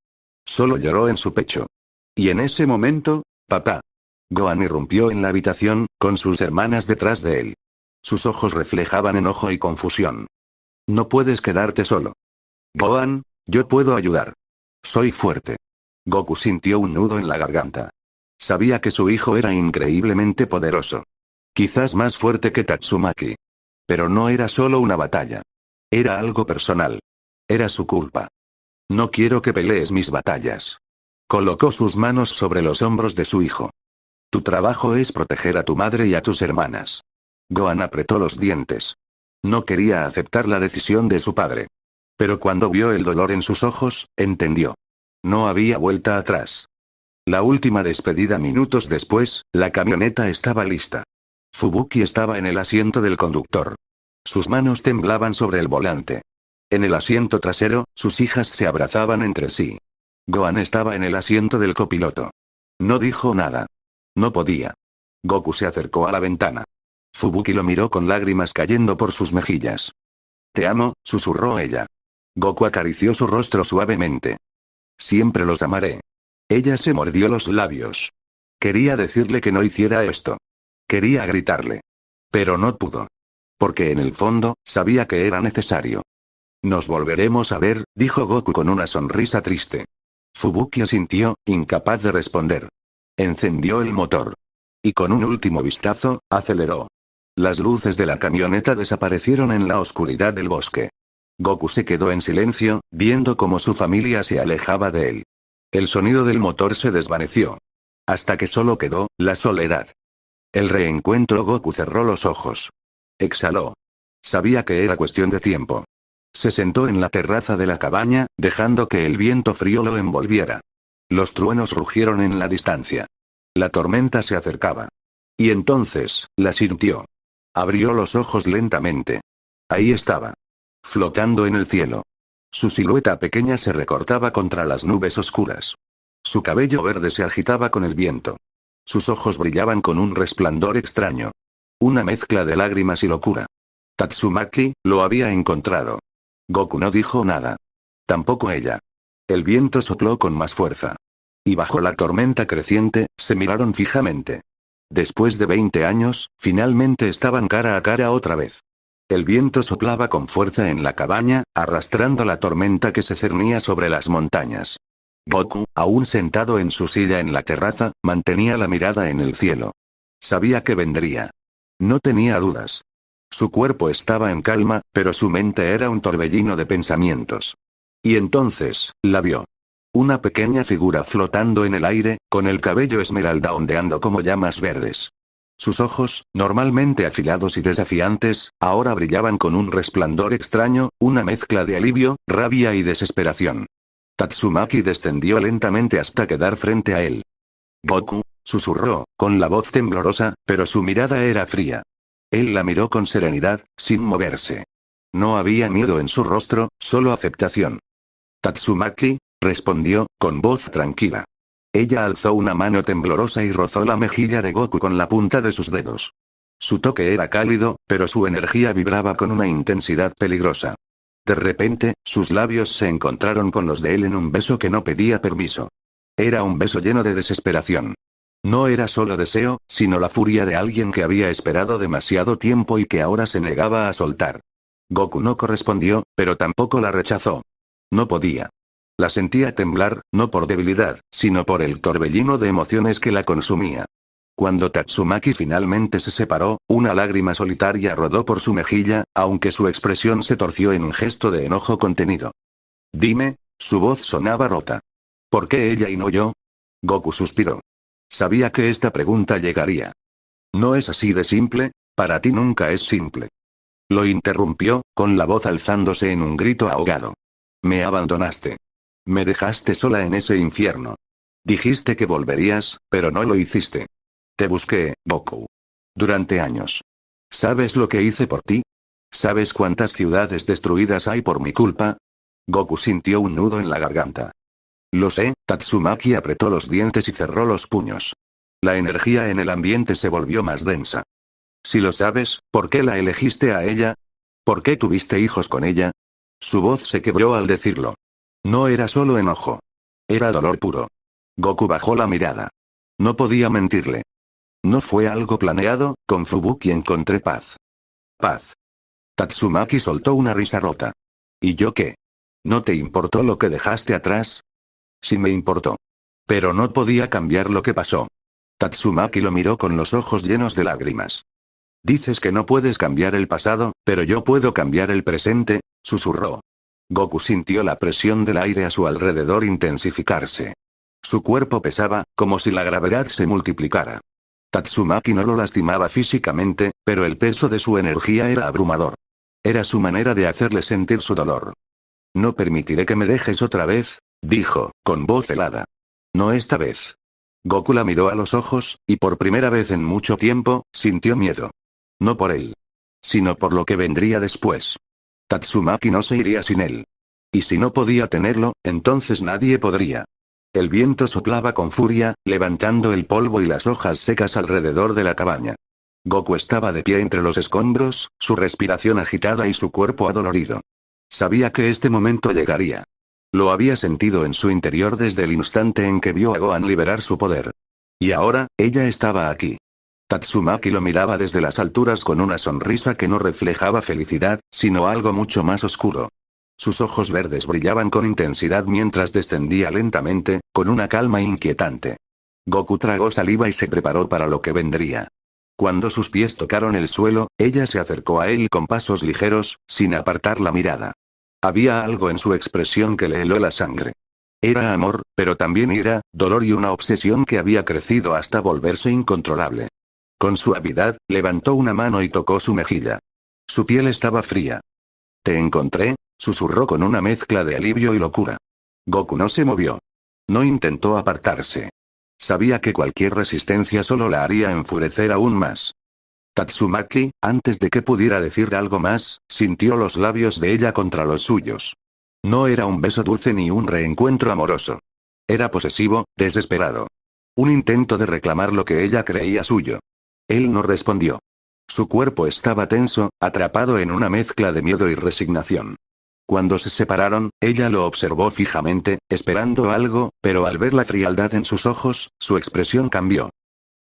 Solo lloró en su pecho. Y en ese momento, papá. Gohan irrumpió en la habitación, con sus hermanas detrás de él. Sus ojos reflejaban enojo y confusión. No puedes quedarte solo. Gohan, yo puedo ayudar. Soy fuerte. Goku sintió un nudo en la garganta. Sabía que su hijo era increíblemente poderoso. Quizás más fuerte que Tatsumaki. Pero no era solo una batalla. Era algo personal. Era su culpa. No quiero que pelees mis batallas. Colocó sus manos sobre los hombros de su hijo. Tu trabajo es proteger a tu madre y a tus hermanas. Gohan apretó los dientes. No quería aceptar la decisión de su padre. Pero cuando vio el dolor en sus ojos, entendió. No había vuelta atrás. La última despedida minutos después, la camioneta estaba lista. Fubuki estaba en el asiento del conductor. Sus manos temblaban sobre el volante. En el asiento trasero, sus hijas se abrazaban entre sí. Gohan estaba en el asiento del copiloto. No dijo nada. No podía. Goku se acercó a la ventana. Fubuki lo miró con lágrimas cayendo por sus mejillas. Te amo, susurró ella. Goku acarició su rostro suavemente. Siempre los amaré. Ella se mordió los labios. Quería decirle que no hiciera esto. Quería gritarle. Pero no pudo. Porque en el fondo, sabía que era necesario. Nos volveremos a ver, dijo Goku con una sonrisa triste. Fubuki asintió, incapaz de responder. Encendió el motor. Y con un último vistazo, aceleró. Las luces de la camioneta desaparecieron en la oscuridad del bosque. Goku se quedó en silencio, viendo cómo su familia se alejaba de él. El sonido del motor se desvaneció. Hasta que solo quedó, la soledad. El reencuentro. Goku cerró los ojos. Exhaló. Sabía que era cuestión de tiempo. Se sentó en la terraza de la cabaña, dejando que el viento frío lo envolviera. Los truenos rugieron en la distancia. La tormenta se acercaba. Y entonces, la sintió. Abrió los ojos lentamente. Ahí estaba. Flotando en el cielo. Su silueta pequeña se recortaba contra las nubes oscuras. Su cabello verde se agitaba con el viento. Sus ojos brillaban con un resplandor extraño. Una mezcla de lágrimas y locura. Tatsumaki, lo había encontrado. Goku no dijo nada. Tampoco ella. El viento sopló con más fuerza. Y bajo la tormenta creciente, se miraron fijamente. Después de 20 años, finalmente estaban cara a cara otra vez. El viento soplaba con fuerza en la cabaña, arrastrando la tormenta que se cernía sobre las montañas. Goku, aún sentado en su silla en la terraza, mantenía la mirada en el cielo. Sabía que vendría. No tenía dudas. Su cuerpo estaba en calma, pero su mente era un torbellino de pensamientos. Y entonces, la vio. Una pequeña figura flotando en el aire, con el cabello esmeralda ondeando como llamas verdes. Sus ojos, normalmente afilados y desafiantes, ahora brillaban con un resplandor extraño, una mezcla de alivio, rabia y desesperación. Tatsumaki descendió lentamente hasta quedar frente a él. Goku, susurró, con la voz temblorosa, pero su mirada era fría. Él la miró con serenidad, sin moverse. No había miedo en su rostro, solo aceptación. Tatsumaki, respondió, con voz tranquila. Ella alzó una mano temblorosa y rozó la mejilla de Goku con la punta de sus dedos. Su toque era cálido, pero su energía vibraba con una intensidad peligrosa. De repente, sus labios se encontraron con los de él en un beso que no pedía permiso. Era un beso lleno de desesperación. No era solo deseo, sino la furia de alguien que había esperado demasiado tiempo y que ahora se negaba a soltar. Goku no correspondió, pero tampoco la rechazó. No podía. La sentía temblar, no por debilidad, sino por el torbellino de emociones que la consumía. Cuando Tatsumaki finalmente se separó, una lágrima solitaria rodó por su mejilla, aunque su expresión se torció en un gesto de enojo contenido. Dime, su voz sonaba rota. ¿Por qué ella y no yo? Goku suspiró. Sabía que esta pregunta llegaría. No es así de simple, para ti nunca es simple. Lo interrumpió, con la voz alzándose en un grito ahogado. Me abandonaste. Me dejaste sola en ese infierno. Dijiste que volverías, pero no lo hiciste. Te busqué, Goku. Durante años. ¿Sabes lo que hice por ti? ¿Sabes cuántas ciudades destruidas hay por mi culpa? Goku sintió un nudo en la garganta. Lo sé, Tatsumaki apretó los dientes y cerró los puños. La energía en el ambiente se volvió más densa. Si lo sabes, ¿por qué la elegiste a ella? ¿Por qué tuviste hijos con ella? Su voz se quebró al decirlo. No era solo enojo. Era dolor puro. Goku bajó la mirada. No podía mentirle. No fue algo planeado, con Fubuki encontré paz. Paz. Tatsumaki soltó una risa rota. ¿Y yo qué? ¿No te importó lo que dejaste atrás? Sí me importó. Pero no podía cambiar lo que pasó. Tatsumaki lo miró con los ojos llenos de lágrimas. Dices que no puedes cambiar el pasado, pero yo puedo cambiar el presente, susurró. Goku sintió la presión del aire a su alrededor intensificarse. Su cuerpo pesaba, como si la gravedad se multiplicara. Tatsumaki no lo lastimaba físicamente, pero el peso de su energía era abrumador. Era su manera de hacerle sentir su dolor. No permitiré que me dejes otra vez, dijo, con voz helada. No esta vez. Goku la miró a los ojos, y por primera vez en mucho tiempo, sintió miedo. No por él. Sino por lo que vendría después. Tatsumaki no se iría sin él. Y si no podía tenerlo, entonces nadie podría. El viento soplaba con furia, levantando el polvo y las hojas secas alrededor de la cabaña. Goku estaba de pie entre los escombros, su respiración agitada y su cuerpo adolorido. Sabía que este momento llegaría. Lo había sentido en su interior desde el instante en que vio a Gohan liberar su poder. Y ahora, ella estaba aquí. Tatsumaki lo miraba desde las alturas con una sonrisa que no reflejaba felicidad, sino algo mucho más oscuro. Sus ojos verdes brillaban con intensidad mientras descendía lentamente, con una calma inquietante. Goku tragó saliva y se preparó para lo que vendría. Cuando sus pies tocaron el suelo, ella se acercó a él con pasos ligeros, sin apartar la mirada. Había algo en su expresión que le heló la sangre. Era amor, pero también ira, dolor y una obsesión que había crecido hasta volverse incontrolable. Con suavidad, levantó una mano y tocó su mejilla. Su piel estaba fría. «Te encontré», susurró con una mezcla de alivio y locura. Goku no se movió. No intentó apartarse. Sabía que cualquier resistencia solo la haría enfurecer aún más. Tatsumaki, antes de que pudiera decir algo más, sintió los labios de ella contra los suyos. No era un beso dulce ni un reencuentro amoroso. Era posesivo, desesperado. Un intento de reclamar lo que ella creía suyo. Él no respondió. Su cuerpo estaba tenso, atrapado en una mezcla de miedo y resignación. Cuando se separaron, ella lo observó fijamente, esperando algo, pero al ver la frialdad en sus ojos, su expresión cambió.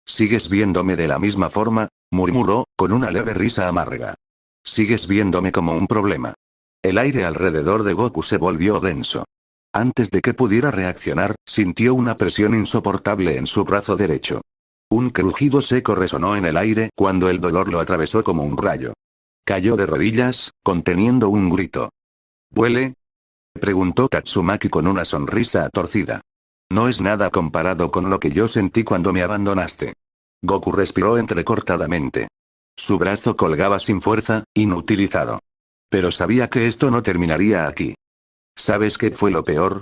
«¿Sigues viéndome de la misma forma?», murmuró, con una leve risa amarga. «¿Sigues viéndome como un problema?». El aire alrededor de Goku se volvió denso. Antes de que pudiera reaccionar, sintió una presión insoportable en su brazo derecho. Un crujido seco resonó en el aire cuando el dolor lo atravesó como un rayo. Cayó de rodillas, conteniendo un grito. «¿Duele?», preguntó Tatsumaki con una sonrisa torcida. «No es nada comparado con lo que yo sentí cuando me abandonaste». Goku respiró entrecortadamente. Su brazo colgaba sin fuerza, inutilizado. Pero sabía que esto no terminaría aquí. «¿Sabes qué fue lo peor?»,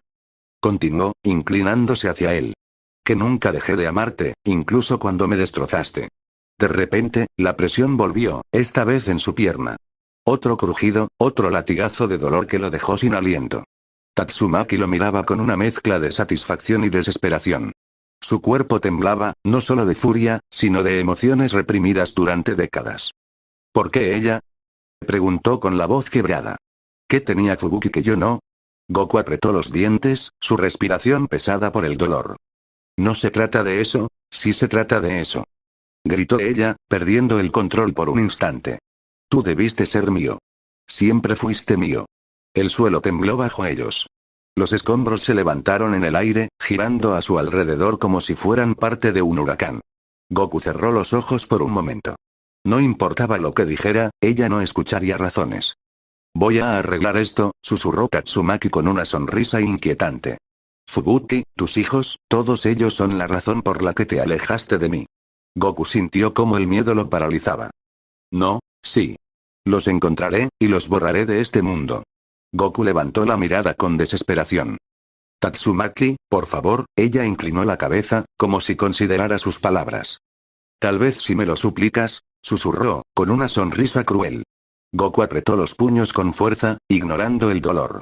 continuó, inclinándose hacia él. «Que nunca dejé de amarte, incluso cuando me destrozaste». De repente, la presión volvió, esta vez en su pierna. Otro crujido, otro latigazo de dolor que lo dejó sin aliento. Tatsumaki lo miraba con una mezcla de satisfacción y desesperación. Su cuerpo temblaba, no solo de furia, sino de emociones reprimidas durante décadas. «¿Por qué ella?», preguntó con la voz quebrada. «¿Qué tenía Fubuki que yo no?». Goku apretó los dientes, su respiración pesada por el dolor. «No se trata de eso, sí se trata de eso», gritó ella, perdiendo el control por un instante. «Tú debiste ser mío. Siempre fuiste mío». El suelo tembló bajo ellos. Los escombros se levantaron en el aire, girando a su alrededor como si fueran parte de un huracán. Goku cerró los ojos por un momento. No importaba lo que dijera, ella no escucharía razones. «Voy a arreglar esto», susurró Tatsumaki con una sonrisa inquietante. «Fubuki, tus hijos, todos ellos son la razón por la que te alejaste de mí». Goku sintió cómo el miedo lo paralizaba. «No, sí. Los encontraré, y los borraré de este mundo». Goku levantó la mirada con desesperación. «Tatsumaki, por favor», ella inclinó la cabeza, como si considerara sus palabras. «Tal vez si me lo suplicas», susurró, con una sonrisa cruel. Goku apretó los puños con fuerza, ignorando el dolor.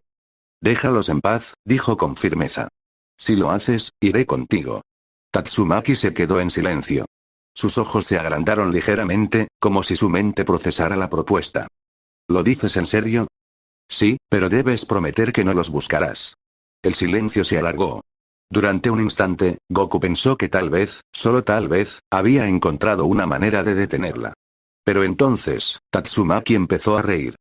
«Déjalos en paz», dijo con firmeza. «Si lo haces, iré contigo». Tatsumaki se quedó en silencio. Sus ojos se agrandaron ligeramente, como si su mente procesara la propuesta. «¿Lo dices en serio?». «Sí, pero debes prometer que no los buscarás». El silencio se alargó. Durante un instante, Goku pensó que tal vez, solo tal vez, había encontrado una manera de detenerla. Pero entonces, Tatsumaki empezó a reír.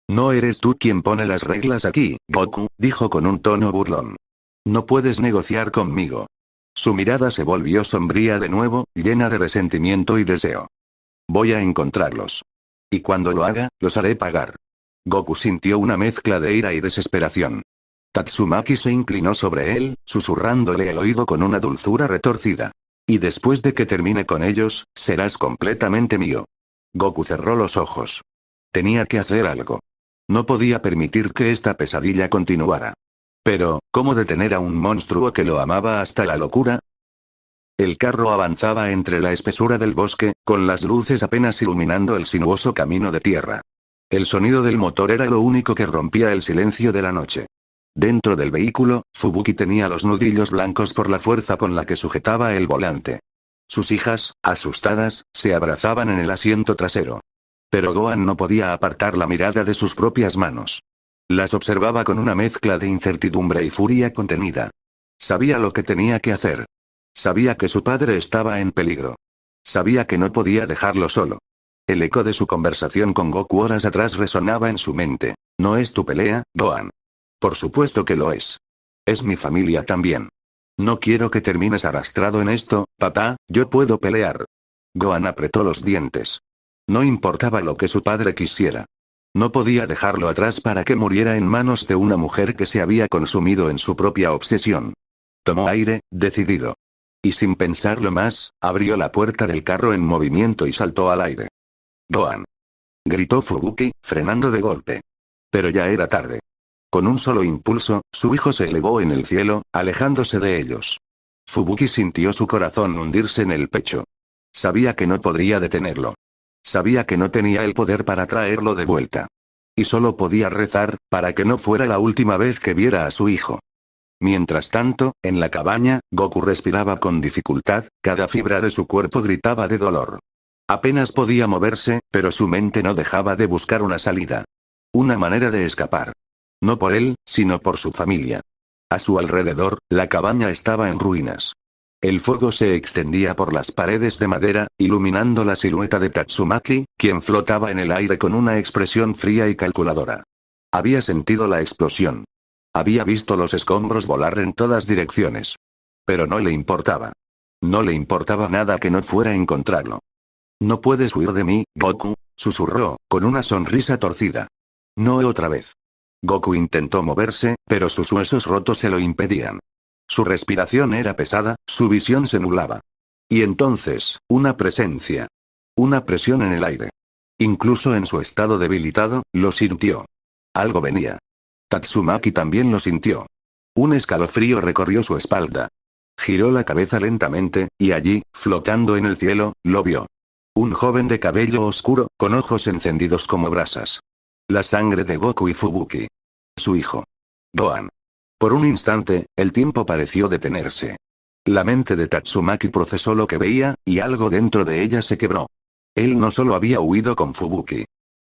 No eres tú quien pone las reglas aquí, Goku, dijo con un tono burlón. No puedes negociar conmigo. Su mirada se volvió sombría de nuevo, llena de resentimiento y deseo. Voy a encontrarlos. Y cuando lo haga, los haré pagar. Goku sintió una mezcla de ira y desesperación. Tatsumaki se inclinó sobre él, susurrándole al oído con una dulzura retorcida. Y después de que termine con ellos, serás completamente mío. Goku cerró los ojos. Tenía que hacer algo. No podía permitir que esta pesadilla continuara. Pero, ¿cómo detener a un monstruo que lo amaba hasta la locura? El carro avanzaba entre la espesura del bosque, con las luces apenas iluminando el sinuoso camino de tierra. El sonido del motor era lo único que rompía el silencio de la noche. Dentro del vehículo, Fubuki tenía los nudillos blancos por la fuerza con la que sujetaba el volante. Sus hijas, asustadas, se abrazaban en el asiento trasero. Pero Gohan no podía apartar la mirada de sus propias manos. Las observaba con una mezcla de incertidumbre y furia contenida. Sabía lo que tenía que hacer. Sabía que su padre estaba en peligro. Sabía que no podía dejarlo solo. El eco de su conversación con Goku horas atrás resonaba en su mente. No es tu pelea, Gohan. Por supuesto que lo es. Es mi familia también. No quiero que termines arrastrado en esto, papá, yo puedo pelear. Gohan apretó los dientes. No importaba lo que su padre quisiera. No podía dejarlo atrás para que muriera en manos de una mujer que se había consumido en su propia obsesión. Tomó aire, decidido. Y sin pensarlo más, abrió la puerta del carro en movimiento y saltó al aire. Gohan. Gritó Fubuki, frenando de golpe. Pero ya era tarde. Con un solo impulso, su hijo se elevó en el cielo, alejándose de ellos. Fubuki sintió su corazón hundirse en el pecho. Sabía que no podría detenerlo. Sabía que no tenía el poder para traerlo de vuelta. Y solo podía rezar, para que no fuera la última vez que viera a su hijo. Mientras tanto, en la cabaña, Goku respiraba con dificultad, cada fibra de su cuerpo gritaba de dolor. Apenas podía moverse, pero su mente no dejaba de buscar una salida. Una manera de escapar. No por él, sino por su familia. A su alrededor, la cabaña estaba en ruinas. El fuego se extendía por las paredes de madera, iluminando la silueta de Tatsumaki, quien flotaba en el aire con una expresión fría y calculadora. Había sentido la explosión. Había visto los escombros volar en todas direcciones. Pero no le importaba. No le importaba nada que no fuera a encontrarlo. No puedes huir de mí, Goku, susurró, con una sonrisa torcida. No otra vez. Goku intentó moverse, pero sus huesos rotos se lo impedían. Su respiración era pesada, su visión se nublaba. Y entonces, una presencia. Una presión en el aire. Incluso en su estado debilitado, lo sintió. Algo venía. Tatsumaki también lo sintió. Un escalofrío recorrió su espalda. Giró la cabeza lentamente, y allí, flotando en el cielo, lo vio. Un joven de cabello oscuro, con ojos encendidos como brasas. La sangre de Goku y Fubuki. Su hijo. Gohan. Por un instante, el tiempo pareció detenerse. La mente de Tatsumaki procesó lo que veía, y algo dentro de ella se quebró. Él no solo había huido con Fubuki.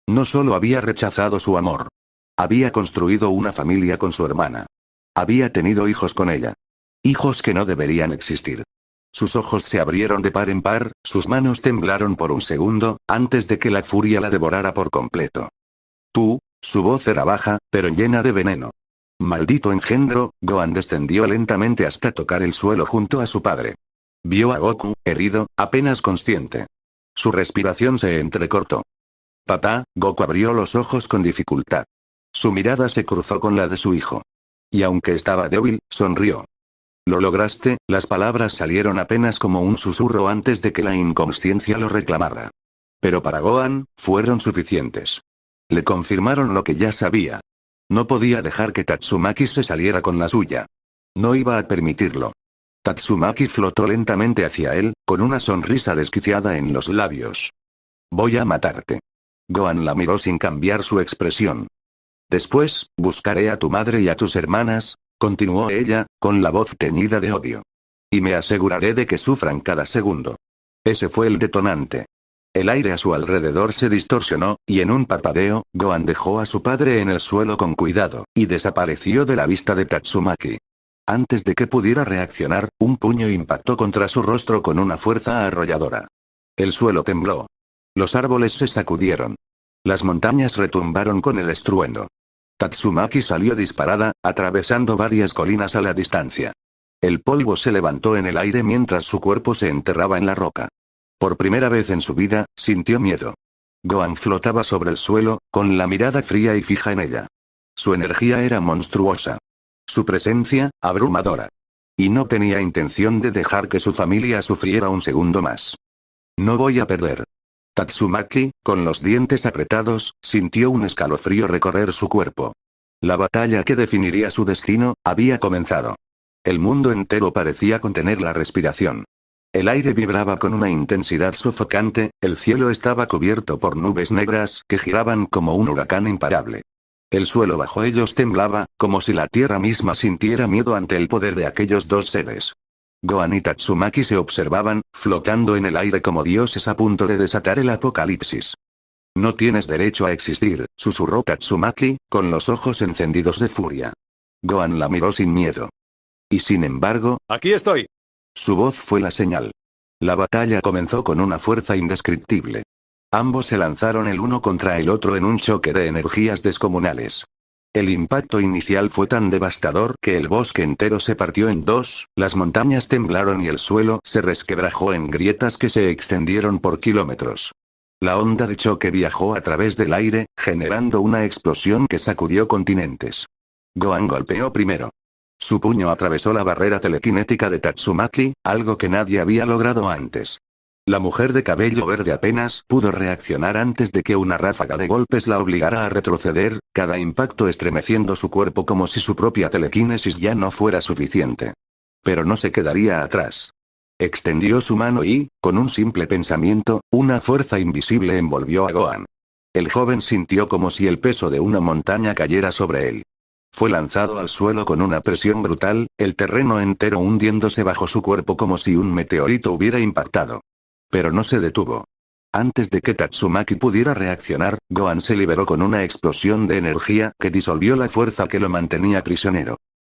No solo había rechazado su amor. Había construido una familia con su hermana. Había tenido hijos con ella. Hijos que no deberían existir. Sus ojos se abrieron de par en par, sus manos temblaron por un segundo, antes de que la furia la devorara por completo. Tú, su voz era baja, pero llena de veneno. Maldito engendro, Gohan descendió lentamente hasta tocar el suelo junto a su padre. Vio a Goku, herido, apenas consciente. Su respiración se entrecortó. Papá, Goku abrió los ojos con dificultad. Su mirada se cruzó con la de su hijo. Y aunque estaba débil, sonrió. Lo lograste, las palabras salieron apenas como un susurro antes de que la inconsciencia lo reclamara. Pero para Gohan, fueron suficientes. Le confirmaron lo que ya sabía. No podía dejar que Tatsumaki se saliera con la suya. No iba a permitirlo. Tatsumaki flotó lentamente hacia él, con una sonrisa desquiciada en los labios. Voy a matarte. Gohan la miró sin cambiar su expresión. Después, buscaré a tu madre y a tus hermanas, continuó ella, con la voz teñida de odio. Y me aseguraré de que sufran cada segundo. Ese fue el detonante. El aire a su alrededor se distorsionó, y en un parpadeo, Gohan dejó a su padre en el suelo con cuidado, y desapareció de la vista de Tatsumaki. Antes de que pudiera reaccionar, un puño impactó contra su rostro con una fuerza arrolladora. El suelo tembló. Los árboles se sacudieron. Las montañas retumbaron con el estruendo. Tatsumaki salió disparada, atravesando varias colinas a la distancia. El polvo se levantó en el aire mientras su cuerpo se enterraba en la roca. Por primera vez en su vida, sintió miedo. Gohan flotaba sobre el suelo, con la mirada fría y fija en ella. Su energía era monstruosa. Su presencia, abrumadora. Y no tenía intención de dejar que su familia sufriera un segundo más. No voy a perder. Tatsumaki, con los dientes apretados, sintió un escalofrío recorrer su cuerpo. La batalla que definiría su destino, había comenzado. El mundo entero parecía contener la respiración. El aire vibraba con una intensidad sofocante, el cielo estaba cubierto por nubes negras que giraban como un huracán imparable. El suelo bajo ellos temblaba, como si la tierra misma sintiera miedo ante el poder de aquellos dos seres. Gohan y Tatsumaki se observaban, flotando en el aire como dioses a punto de desatar el apocalipsis. No tienes derecho a existir, susurró Tatsumaki, con los ojos encendidos de furia. Gohan la miró sin miedo. Y sin embargo, ¡Aquí estoy! Su voz fue la señal. La batalla comenzó con una fuerza indescriptible. Ambos se lanzaron el uno contra el otro en un choque de energías descomunales. El impacto inicial fue tan devastador que el bosque entero se partió en dos, las montañas temblaron y el suelo se resquebrajó en grietas que se extendieron por kilómetros. La onda de choque viajó a través del aire, generando una explosión que sacudió continentes. Gohan golpeó primero. Su puño atravesó la barrera telequinética de Tatsumaki, algo que nadie había logrado antes. La mujer de cabello verde apenas pudo reaccionar antes de que una ráfaga de golpes la obligara a retroceder, cada impacto estremeciendo su cuerpo como si su propia telequinesis ya no fuera suficiente. Pero no se quedaría atrás. Extendió su mano y, con un simple pensamiento, una fuerza invisible envolvió a Gohan. El joven sintió como si el peso de una montaña cayera sobre él. Fue lanzado al suelo con una presión brutal, el terreno entero hundiéndose bajo su cuerpo como si un meteorito hubiera impactado. Pero no se detuvo. Antes de que Tatsumaki pudiera reaccionar, Gohan se liberó con una explosión de energía que disolvió la fuerza que lo mantenía prisionero.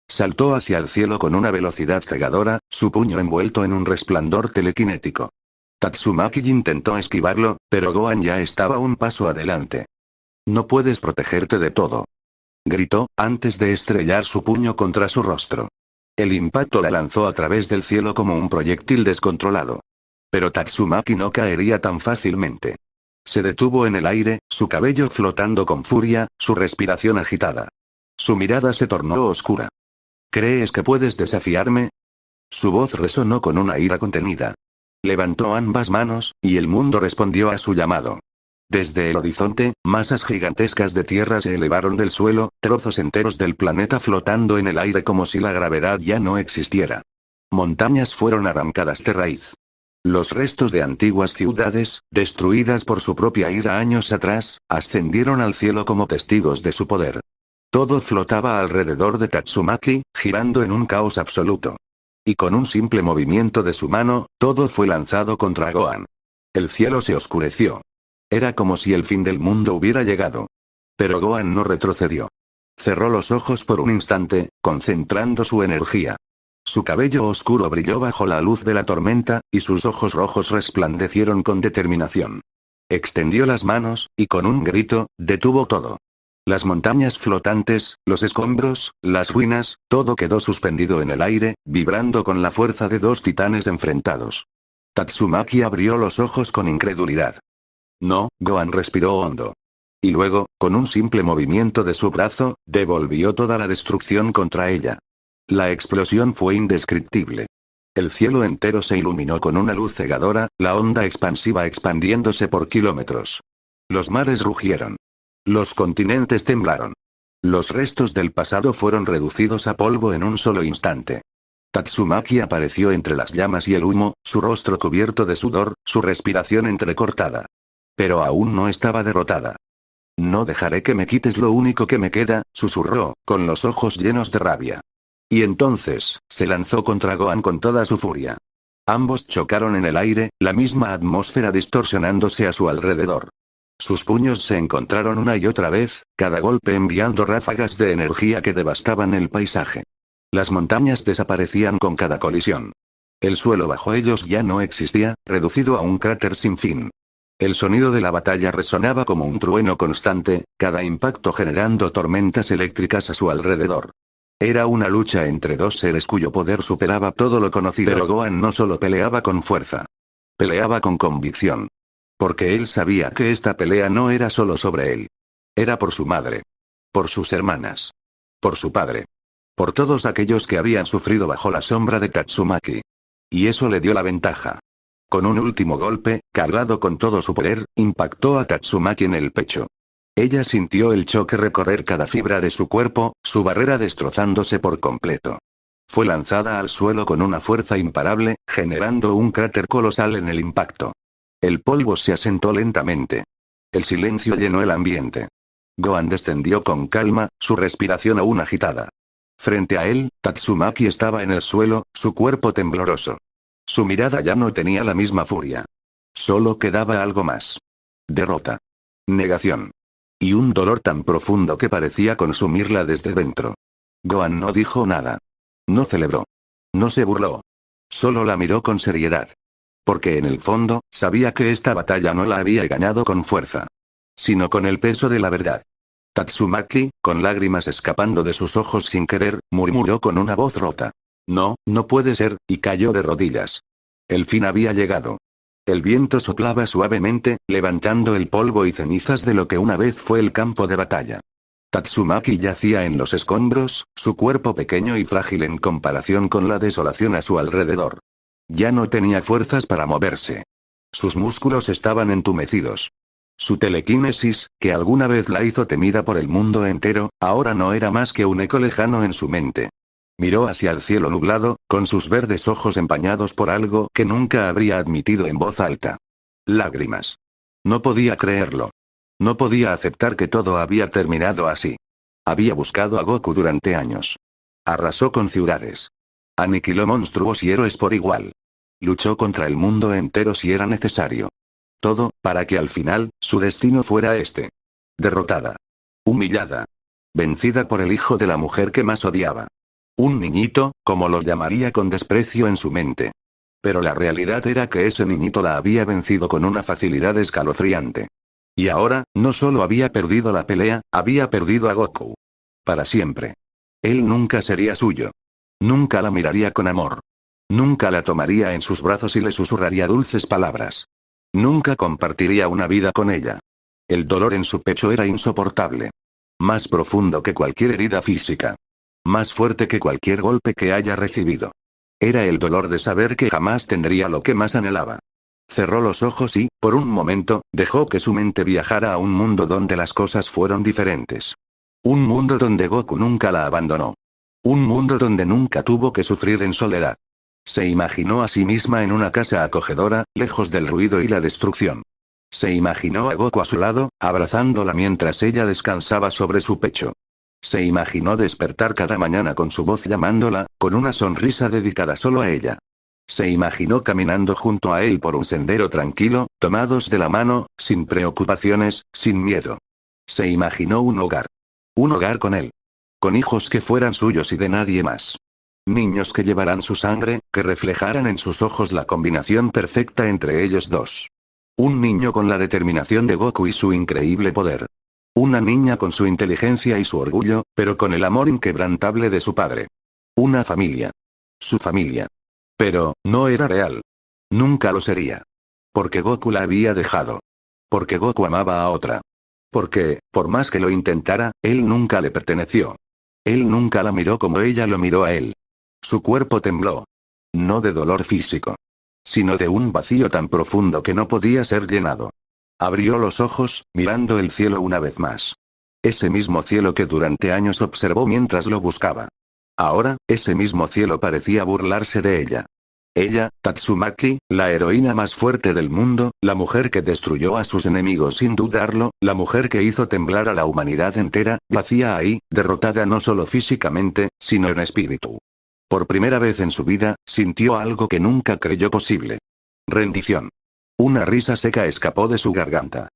Saltó hacia el cielo con una velocidad cegadora, su puño envuelto en un resplandor telequinético. Tatsumaki intentó esquivarlo, pero Gohan ya estaba un paso adelante. No puedes protegerte de todo. Gritó, antes de estrellar su puño contra su rostro. El impacto la lanzó a través del cielo como un proyectil descontrolado. Pero Tatsumaki no caería tan fácilmente. Se detuvo en el aire, su cabello flotando con furia, su respiración agitada. Su mirada se tornó oscura. ¿Crees que puedes desafiarme? Su voz resonó con una ira contenida. Levantó ambas manos, y el mundo respondió a su llamado. Desde el horizonte, masas gigantescas de tierra se elevaron del suelo, trozos enteros del planeta flotando en el aire como si la gravedad ya no existiera. Montañas fueron arrancadas de raíz. Los restos de antiguas ciudades, destruidas por su propia ira años atrás, ascendieron al cielo como testigos de su poder. Todo flotaba alrededor de Tatsumaki, girando en un caos absoluto. Y con un simple movimiento de su mano, todo fue lanzado contra Gohan. El cielo se oscureció. Era como si el fin del mundo hubiera llegado. Pero Gohan no retrocedió. Cerró los ojos por un instante, concentrando su energía. Su cabello oscuro brilló bajo la luz de la tormenta, y sus ojos rojos resplandecieron con determinación. Extendió las manos, y con un grito, detuvo todo. Las montañas flotantes, los escombros, las ruinas, todo quedó suspendido en el aire, vibrando con la fuerza de dos titanes enfrentados. Tatsumaki abrió los ojos con incredulidad. No, Gohan respiró hondo. Y luego, con un simple movimiento de su brazo, devolvió toda la destrucción contra ella. La explosión fue indescriptible. El cielo entero se iluminó con una luz cegadora, la onda expansiva expandiéndose por kilómetros. Los mares rugieron. Los continentes temblaron. Los restos del pasado fueron reducidos a polvo en un solo instante. Tatsumaki apareció entre las llamas y el humo, su rostro cubierto de sudor, su respiración entrecortada. Pero aún no estaba derrotada. No dejaré que me quites lo único que me queda, susurró, con los ojos llenos de rabia. Y entonces, se lanzó contra Gohan con toda su furia. Ambos chocaron en el aire, la misma atmósfera distorsionándose a su alrededor. Sus puños se encontraron una y otra vez, cada golpe enviando ráfagas de energía que devastaban el paisaje. Las montañas desaparecían con cada colisión. El suelo bajo ellos ya no existía, reducido a un cráter sin fin. El sonido de la batalla resonaba como un trueno constante, cada impacto generando tormentas eléctricas a su alrededor. Era una lucha entre dos seres cuyo poder superaba todo lo conocido. Pero Gohan no solo peleaba con fuerza. Peleaba con convicción. Porque él sabía que esta pelea no era solo sobre él. Era por su madre. Por sus hermanas. Por su padre. Por todos aquellos que habían sufrido bajo la sombra de Tatsumaki. Y eso le dio la ventaja. Con un último golpe, cargado con todo su poder, impactó a Tatsumaki en el pecho. Ella sintió el choque recorrer cada fibra de su cuerpo, su barrera destrozándose por completo. Fue lanzada al suelo con una fuerza imparable, generando un cráter colosal en el impacto. El polvo se asentó lentamente. El silencio llenó el ambiente. Gohan descendió con calma, su respiración aún agitada. Frente a él, Tatsumaki estaba en el suelo, su cuerpo tembloroso. Su mirada ya no tenía la misma furia. Solo quedaba algo más. Derrota. Negación. Y un dolor tan profundo que parecía consumirla desde dentro. Gohan no dijo nada. No celebró. No se burló. Solo la miró con seriedad. Porque en el fondo, sabía que esta batalla no la había ganado con fuerza. Sino con el peso de la verdad. Tatsumaki, con lágrimas escapando de sus ojos sin querer, murmuró con una voz rota. No, no puede ser, y cayó de rodillas. El fin había llegado. El viento soplaba suavemente, levantando el polvo y cenizas de lo que una vez fue el campo de batalla. Tatsumaki yacía en los escombros, su cuerpo pequeño y frágil en comparación con la desolación a su alrededor. Ya no tenía fuerzas para moverse. Sus músculos estaban entumecidos. Su telequinesis, que alguna vez la hizo temida por el mundo entero, ahora no era más que un eco lejano en su mente. Miró hacia el cielo nublado, con sus verdes ojos empañados por algo que nunca habría admitido en voz alta. Lágrimas. No podía creerlo. No podía aceptar que todo había terminado así. Había buscado a Goku durante años. Arrasó con ciudades. Aniquiló monstruos y héroes por igual. Luchó contra el mundo entero si era necesario. Todo, para que al final, su destino fuera este. Derrotada. Humillada. Vencida por el hijo de la mujer que más odiaba. Un niñito, como lo llamaría con desprecio en su mente. Pero la realidad era que ese niñito la había vencido con una facilidad escalofriante. Y ahora, no solo había perdido la pelea, había perdido a Goku. Para siempre. Él nunca sería suyo. Nunca la miraría con amor. Nunca la tomaría en sus brazos y le susurraría dulces palabras. Nunca compartiría una vida con ella. El dolor en su pecho era insoportable. Más profundo que cualquier herida física. Más fuerte que cualquier golpe que haya recibido. Era el dolor de saber que jamás tendría lo que más anhelaba. Cerró los ojos y, por un momento, dejó que su mente viajara a un mundo donde las cosas fueron diferentes. Un mundo donde Goku nunca la abandonó. Un mundo donde nunca tuvo que sufrir en soledad. Se imaginó a sí misma en una casa acogedora, lejos del ruido y la destrucción. Se imaginó a Goku a su lado, abrazándola mientras ella descansaba sobre su pecho. Se imaginó despertar cada mañana con su voz llamándola, con una sonrisa dedicada solo a ella. Se imaginó caminando junto a él por un sendero tranquilo, tomados de la mano, sin preocupaciones, sin miedo. Se imaginó un hogar. Un hogar con él. Con hijos que fueran suyos y de nadie más. Niños que llevaran su sangre, que reflejaran en sus ojos la combinación perfecta entre ellos dos. Un niño con la determinación de Goku y su increíble poder. Una niña con su inteligencia y su orgullo, pero con el amor inquebrantable de su padre. Una familia. Su familia. Pero, no era real. Nunca lo sería. Porque Goku la había dejado. Porque Goku amaba a otra. Porque, por más que lo intentara, él nunca le perteneció. Él nunca la miró como ella lo miró a él. Su cuerpo tembló. No de dolor físico. Sino de un vacío tan profundo que no podía ser llenado. Abrió los ojos, mirando el cielo una vez más. Ese mismo cielo que durante años observó mientras lo buscaba. Ahora, ese mismo cielo parecía burlarse de ella. Ella, Tatsumaki, la heroína más fuerte del mundo, la mujer que destruyó a sus enemigos sin dudarlo, la mujer que hizo temblar a la humanidad entera, yacía ahí, derrotada no solo físicamente, sino en espíritu. Por primera vez en su vida, sintió algo que nunca creyó posible. Rendición. Una risa seca escapó de su garganta.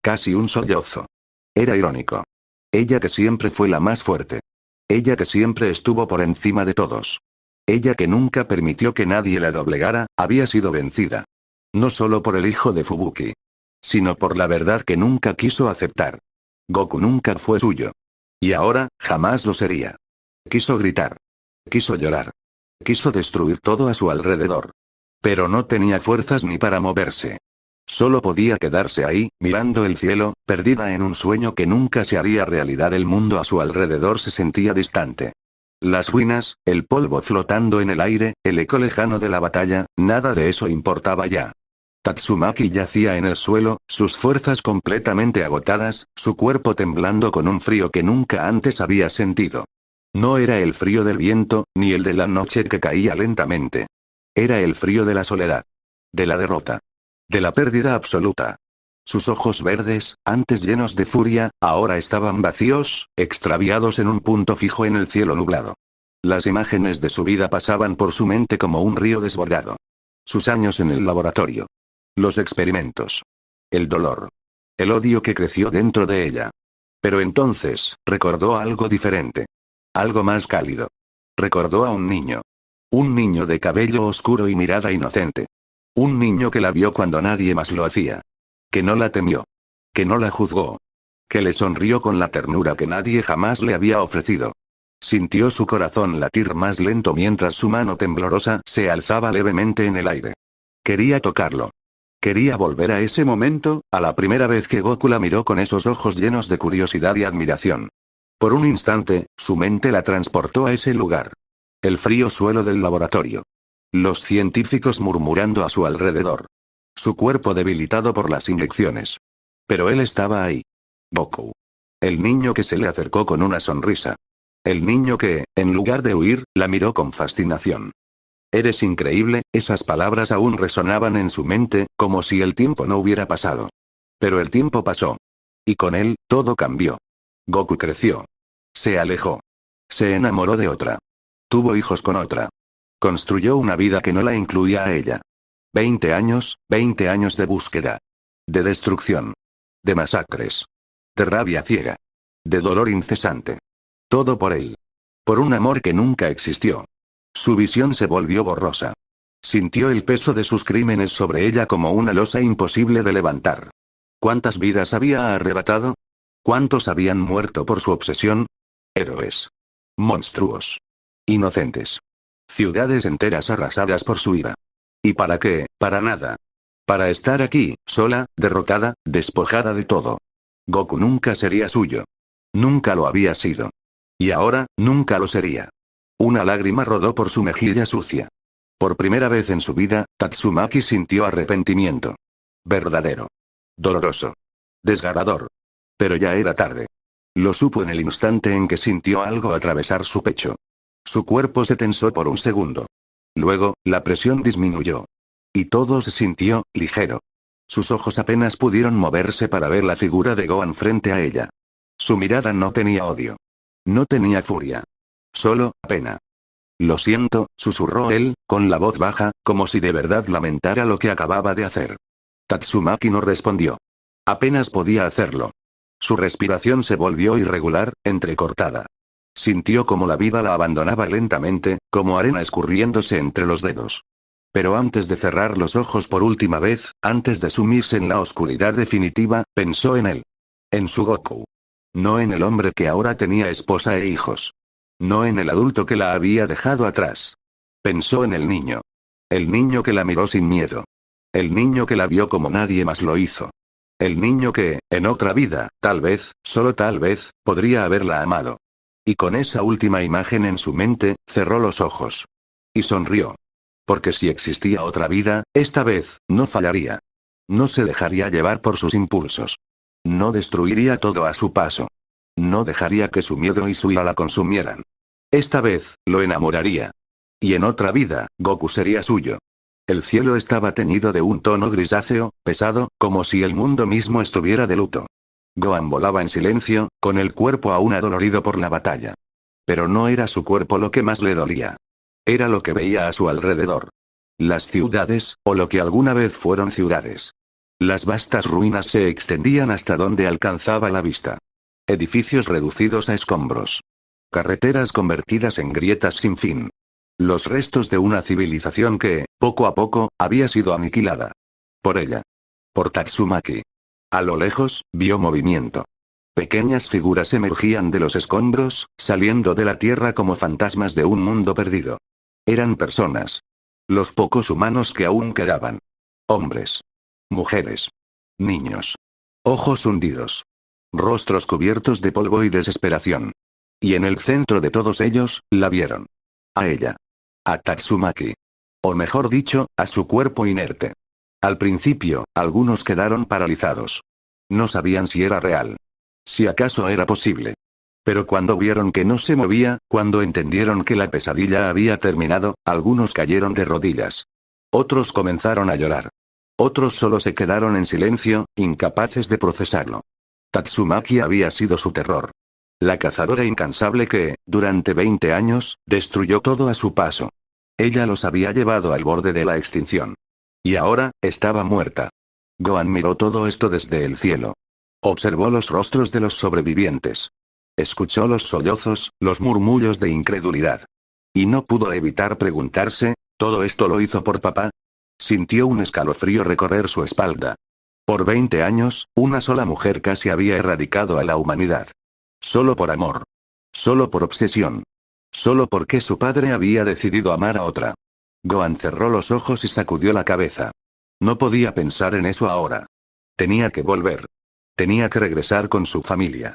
Casi un sollozo. Era irónico. Ella que siempre fue la más fuerte. Ella que siempre estuvo por encima de todos. Ella que nunca permitió que nadie la doblegara, había sido vencida. No solo por el hijo de Fubuki, sino por la verdad que nunca quiso aceptar. Goku nunca fue suyo. Y ahora, jamás lo sería. Quiso gritar. Quiso llorar. Quiso destruir todo a su alrededor. Pero no tenía fuerzas ni para moverse. Solo podía quedarse ahí, mirando el cielo, perdida en un sueño que nunca se haría realidad. El mundo a su alrededor se sentía distante. Las ruinas, el polvo flotando en el aire, el eco lejano de la batalla, nada de eso importaba ya. Tatsumaki yacía en el suelo, sus fuerzas completamente agotadas, su cuerpo temblando con un frío que nunca antes había sentido. No era el frío del viento, ni el de la noche que caía lentamente. Era el frío de la soledad. De la derrota. De la pérdida absoluta. Sus ojos verdes, antes llenos de furia, ahora estaban vacíos, extraviados en un punto fijo en el cielo nublado. Las imágenes de su vida pasaban por su mente como un río desbordado. Sus años en el laboratorio. Los experimentos. El dolor. El odio que creció dentro de ella. Pero entonces, recordó algo diferente. Algo más cálido. Recordó a un niño. Un niño de cabello oscuro y mirada inocente. Un niño que la vio cuando nadie más lo hacía. Que no la temió. Que no la juzgó. Que le sonrió con la ternura que nadie jamás le había ofrecido. Sintió su corazón latir más lento mientras su mano temblorosa se alzaba levemente en el aire. Quería tocarlo. Quería volver a ese momento, a la primera vez que Goku la miró con esos ojos llenos de curiosidad y admiración. Por un instante, su mente la transportó a ese lugar. El frío suelo del laboratorio. Los científicos murmurando a su alrededor. Su cuerpo debilitado por las inyecciones. Pero él estaba ahí. Goku. El niño que se le acercó con una sonrisa. El niño que, en lugar de huir, la miró con fascinación. Eres increíble, esas palabras aún resonaban en su mente, como si el tiempo no hubiera pasado. Pero el tiempo pasó. Y con él, todo cambió. Goku creció. Se alejó. Se enamoró de otra. Tuvo hijos con otra. Construyó una vida que no la incluía a ella. 20 años de búsqueda. De destrucción. De masacres. De rabia ciega. De dolor incesante. Todo por él. Por un amor que nunca existió. Su visión se volvió borrosa. Sintió el peso de sus crímenes sobre ella como una losa imposible de levantar. ¿Cuántas vidas había arrebatado? ¿Cuántos habían muerto por su obsesión? Héroes. Monstruos. Inocentes. Ciudades enteras arrasadas por su ira. ¿Y para qué? Para nada. Para estar aquí, sola, derrotada, despojada de todo. Goku nunca sería suyo. Nunca lo había sido. Y ahora, nunca lo sería. Una lágrima rodó por su mejilla sucia. Por primera vez en su vida, Tatsumaki sintió arrepentimiento. Verdadero. Doloroso. Desgarrador. Pero ya era tarde. Lo supo en el instante en que sintió algo atravesar su pecho. Su cuerpo se tensó por un segundo. Luego, la presión disminuyó. Y todo se sintió, ligero. Sus ojos apenas pudieron moverse para ver la figura de Gohan frente a ella. Su mirada no tenía odio. No tenía furia. Solo, pena. Lo siento, susurró él, con la voz baja, como si de verdad lamentara lo que acababa de hacer. Tatsumaki no respondió. Apenas podía hacerlo. Su respiración se volvió irregular, entrecortada. Sintió como la vida la abandonaba lentamente, como arena escurriéndose entre los dedos. Pero antes de cerrar los ojos por última vez, antes de sumirse en la oscuridad definitiva, pensó en él. En su Goku. No en el hombre que ahora tenía esposa e hijos. No en el adulto que la había dejado atrás. Pensó en el niño. El niño que la miró sin miedo. El niño que la vio como nadie más lo hizo. El niño que, en otra vida, tal vez, solo tal vez, podría haberla amado. Y con esa última imagen en su mente, cerró los ojos. Y sonrió. Porque si existía otra vida, esta vez, no fallaría. No se dejaría llevar por sus impulsos. No destruiría todo a su paso. No dejaría que su miedo y su ira la consumieran. Esta vez, lo enamoraría. Y en otra vida, Goku sería suyo. El cielo estaba teñido de un tono grisáceo, pesado, como si el mundo mismo estuviera de luto. Gohan volaba en silencio, con el cuerpo aún adolorido por la batalla. Pero no era su cuerpo lo que más le dolía. Era lo que veía a su alrededor. Las ciudades, o lo que alguna vez fueron ciudades. Las vastas ruinas se extendían hasta donde alcanzaba la vista. Edificios reducidos a escombros. Carreteras convertidas en grietas sin fin. Los restos de una civilización que, poco a poco, había sido aniquilada. Por ella. Por Tatsumaki. A lo lejos, vio movimiento. Pequeñas figuras emergían de los escombros, saliendo de la tierra como fantasmas de un mundo perdido. Eran personas. Los pocos humanos que aún quedaban. Hombres. Mujeres. Niños. Ojos hundidos. Rostros cubiertos de polvo y desesperación. Y en el centro de todos ellos, la vieron. A ella. A Tatsumaki. O mejor dicho, a su cuerpo inerte. Al principio, algunos quedaron paralizados. No sabían si era real. Si acaso era posible. Pero cuando vieron que no se movía, cuando entendieron que la pesadilla había terminado, algunos cayeron de rodillas. Otros comenzaron a llorar. Otros solo se quedaron en silencio, incapaces de procesarlo. Tatsumaki había sido su terror. La cazadora incansable que, durante 20 años, destruyó todo a su paso. Ella los había llevado al borde de la extinción. Y ahora, estaba muerta. Gohan miró todo esto desde el cielo. Observó los rostros de los sobrevivientes. Escuchó los sollozos, los murmullos de incredulidad. Y no pudo evitar preguntarse, ¿todo esto lo hizo por papá? Sintió un escalofrío recorrer su espalda. Por 20 años, una sola mujer casi había erradicado a la humanidad. Solo por amor. Solo por obsesión. Solo porque su padre había decidido amar a otra. Gohan cerró los ojos y sacudió la cabeza. No podía pensar en eso ahora. Tenía que volver. Tenía que regresar con su familia.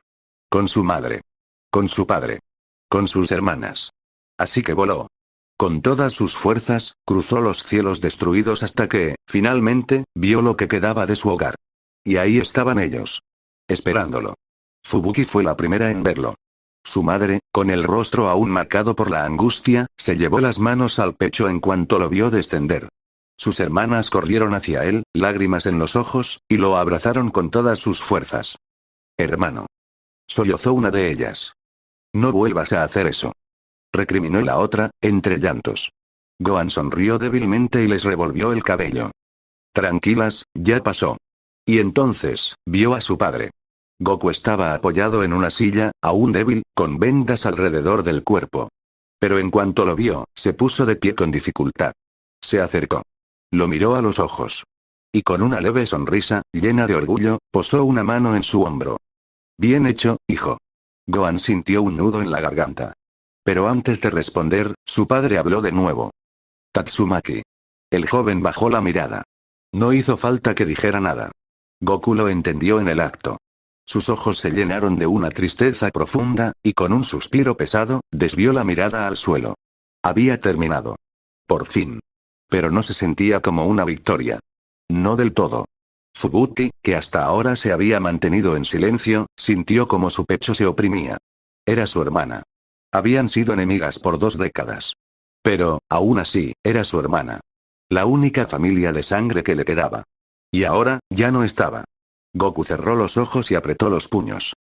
Con su madre. Con su padre. Con sus hermanas. Así que voló. Con todas sus fuerzas, cruzó los cielos destruidos hasta que, finalmente, vio lo que quedaba de su hogar. Y ahí estaban ellos. Esperándolo. Fubuki fue la primera en verlo. Su madre, con el rostro aún marcado por la angustia, se llevó las manos al pecho en cuanto lo vio descender. Sus hermanas corrieron hacia él, lágrimas en los ojos, y lo abrazaron con todas sus fuerzas. Hermano. Sollozó una de ellas. No vuelvas a hacer eso. Recriminó la otra, entre llantos. Gohan sonrió débilmente y les revolvió el cabello. Tranquilas, ya pasó. Y entonces, vio a su padre. Goku estaba apoyado en una silla, aún débil, con vendas alrededor del cuerpo. Pero en cuanto lo vio, se puso de pie con dificultad. Se acercó. Lo miró a los ojos. Y con una leve sonrisa, llena de orgullo, posó una mano en su hombro. Bien hecho, hijo. Gohan sintió un nudo en la garganta. Pero antes de responder, su padre habló de nuevo. Tatsumaki. El joven bajó la mirada. No hizo falta que dijera nada. Goku lo entendió en el acto. Sus ojos se llenaron de una tristeza profunda, y con un suspiro pesado, desvió la mirada al suelo. Había terminado. Por fin. Pero no se sentía como una victoria. No del todo. Fubuki, que hasta ahora se había mantenido en silencio, sintió como su pecho se oprimía. Era su hermana. Habían sido enemigas por 2 décadas. Pero, aún así, era su hermana. La única familia de sangre que le quedaba. Y ahora, ya no estaba. Goku cerró los ojos y apretó los puños.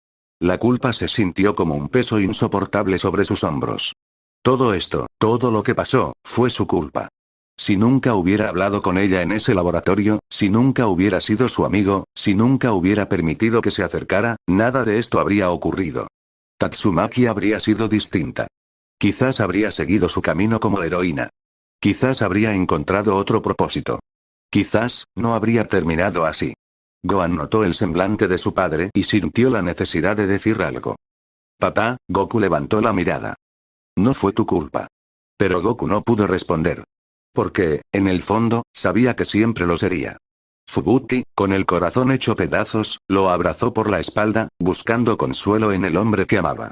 La culpa se sintió como un peso insoportable sobre sus hombros. Todo esto, todo lo que pasó, fue su culpa. Si nunca hubiera hablado con ella en ese laboratorio, si nunca hubiera sido su amigo, si nunca hubiera permitido que se acercara, nada de esto habría ocurrido. Tatsumaki habría sido distinta. Quizás habría seguido su camino como heroína. Quizás habría encontrado otro propósito. Quizás, no habría terminado así. Gohan notó el semblante de su padre y sintió la necesidad de decir algo. Papá, Goku levantó la mirada. No fue tu culpa. Pero Goku no pudo responder. Porque, en el fondo, sabía que siempre lo sería. Fubuki, con el corazón hecho pedazos, lo abrazó por la espalda, buscando consuelo en el hombre que amaba.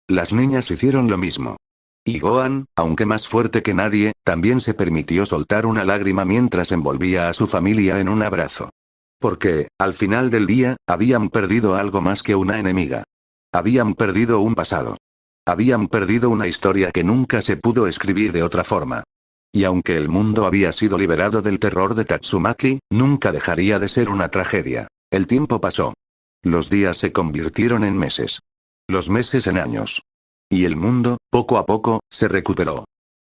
Las niñas hicieron lo mismo. Y Gohan, aunque más fuerte que nadie, también se permitió soltar una lágrima mientras envolvía a su familia en un abrazo. Porque, al final del día, habían perdido algo más que una enemiga. Habían perdido un pasado. Habían perdido una historia que nunca se pudo escribir de otra forma. Y aunque el mundo había sido liberado del terror de Tatsumaki, nunca dejaría de ser una tragedia. El tiempo pasó. Los días se convirtieron en meses. Los meses en años. Y el mundo, poco a poco, se recuperó.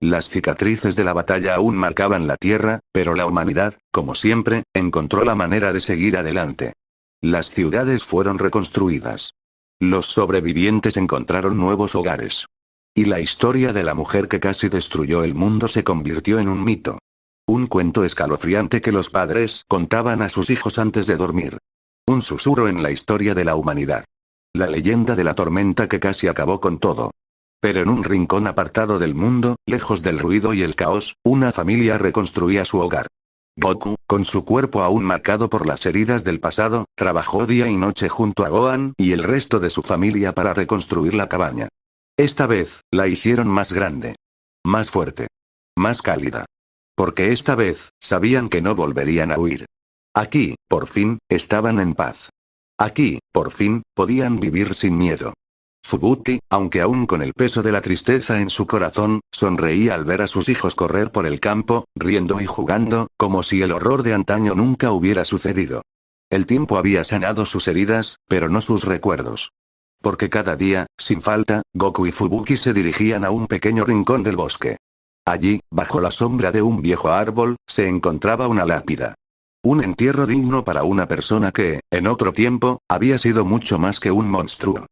Las cicatrices de la batalla aún marcaban la tierra, pero la humanidad, como siempre, encontró la manera de seguir adelante. Las ciudades fueron reconstruidas. Los sobrevivientes encontraron nuevos hogares. Y la historia de la mujer que casi destruyó el mundo se convirtió en un mito. Un cuento escalofriante que los padres contaban a sus hijos antes de dormir. Un susurro en la historia de la humanidad. La leyenda de la tormenta que casi acabó con todo. Pero en un rincón apartado del mundo, lejos del ruido y el caos, una familia reconstruía su hogar. Goku, con su cuerpo aún marcado por las heridas del pasado, trabajó día y noche junto a Gohan y el resto de su familia para reconstruir la cabaña. Esta vez, la hicieron más grande. Más fuerte. Más cálida. Porque esta vez, sabían que no volverían a huir. Aquí, por fin, estaban en paz. Aquí, por fin, podían vivir sin miedo. Fubuki, aunque aún con el peso de la tristeza en su corazón, sonreía al ver a sus hijos correr por el campo, riendo y jugando, como si el horror de antaño nunca hubiera sucedido. El tiempo había sanado sus heridas, pero no sus recuerdos. Porque cada día, sin falta, Goku y Fubuki se dirigían a un pequeño rincón del bosque. Allí, bajo la sombra de un viejo árbol, se encontraba una lápida. Un entierro digno para una persona que, en otro tiempo, había sido mucho más que un monstruo.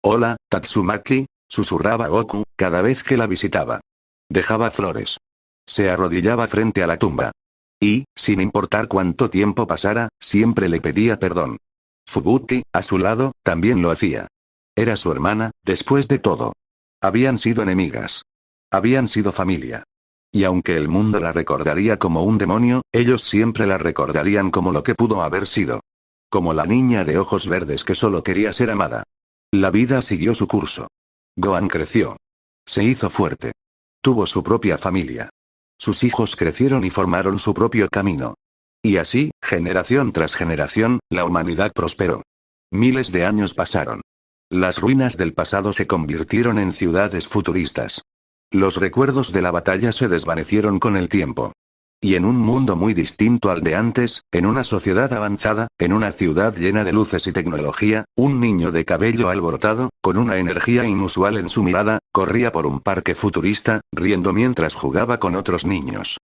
«Hola, Tatsumaki», susurraba Goku, cada vez que la visitaba. Dejaba flores. Se arrodillaba frente a la tumba. Y, sin importar cuánto tiempo pasara, siempre le pedía perdón. Fubuki, a su lado, también lo hacía. Era su hermana, después de todo. Habían sido enemigas. Habían sido familia. Y aunque el mundo la recordaría como un demonio, ellos siempre la recordarían como lo que pudo haber sido. Como la niña de ojos verdes que solo quería ser amada. La vida siguió su curso. Gohan creció. Se hizo fuerte. Tuvo su propia familia. Sus hijos crecieron y formaron su propio camino. Y así, generación tras generación, la humanidad prosperó. Miles de años pasaron. Las ruinas del pasado se convirtieron en ciudades futuristas. Los recuerdos de la batalla se desvanecieron con el tiempo. Y en un mundo muy distinto al de antes, en una sociedad avanzada, en una ciudad llena de luces y tecnología, un niño de cabello alborotado, con una energía inusual en su mirada, corría por un parque futurista, riendo mientras jugaba con otros niños.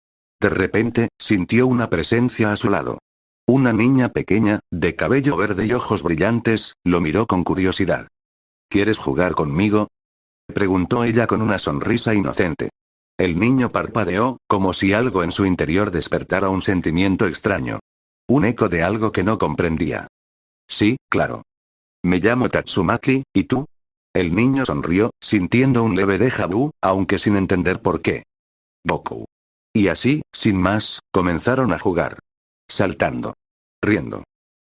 De repente, sintió una presencia a su lado. Una niña pequeña, de cabello verde y ojos brillantes, lo miró con curiosidad. ¿Quieres jugar conmigo?, preguntó ella con una sonrisa inocente. El niño parpadeó, como si algo en su interior despertara un sentimiento extraño. Un eco de algo que no comprendía. Sí, claro. Me llamo Tatsumaki, ¿y tú? El niño sonrió, sintiendo un leve déjà vu, aunque sin entender por qué. Goku. Y así, sin más, comenzaron a jugar. Saltando. Riendo.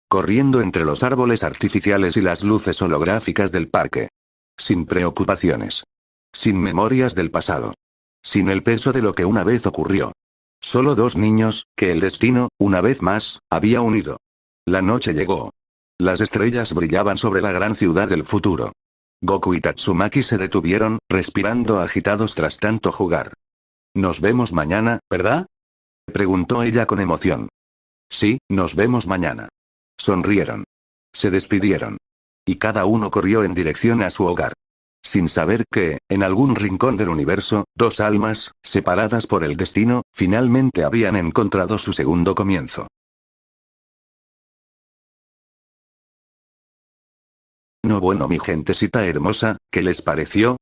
Corriendo entre los árboles artificiales y las luces holográficas del parque. Sin preocupaciones. Sin memorias del pasado. Sin el peso de lo que una vez ocurrió. Solo dos niños, que el destino, una vez más, había unido. La noche llegó. Las estrellas brillaban sobre la gran ciudad del futuro. Goku y Tatsumaki se detuvieron, respirando agitados tras tanto jugar. «Nos vemos mañana, ¿verdad?», preguntó ella con emoción. «Sí, nos vemos mañana». Sonrieron. Se despidieron. Y cada uno corrió en dirección a su hogar. Sin saber que, en algún rincón del universo, dos almas, separadas por el destino, finalmente habían encontrado su segundo comienzo. No, bueno, mi gentecita hermosa, ¿qué les pareció?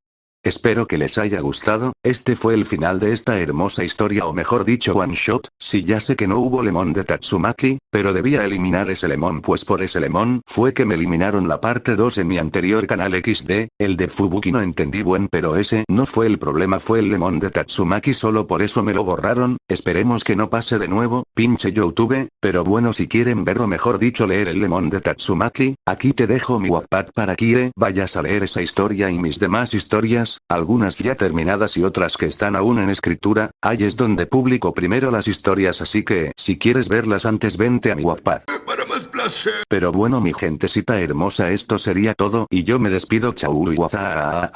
Espero que les haya gustado. Este fue el final de esta hermosa historia, o mejor dicho one shot. Sí, ya sé que no hubo lemon de Tatsumaki, pero debía eliminar ese lemon, pues por ese lemon fue que me eliminaron la parte 2 en mi anterior canal XD. El de Fubuki no entendí buen, pero ese no fue el problema, fue el lemon de Tatsumaki, solo por eso me lo borraron. Esperemos que no pase de nuevo, pinche YouTube. Pero bueno, si quieren ver, o mejor dicho leer el lemon de Tatsumaki, aquí te dejo mi Wattpad para que vayas a leer esa historia y mis demás historias, algunas ya terminadas y otras que están aún en escritura. Ahí es donde publico primero las historias, así que, si quieres verlas antes, vente a mi Wattpad. Para más placer. Pero bueno, mi gentecita hermosa, esto sería todo y yo me despido. Chau y guaza.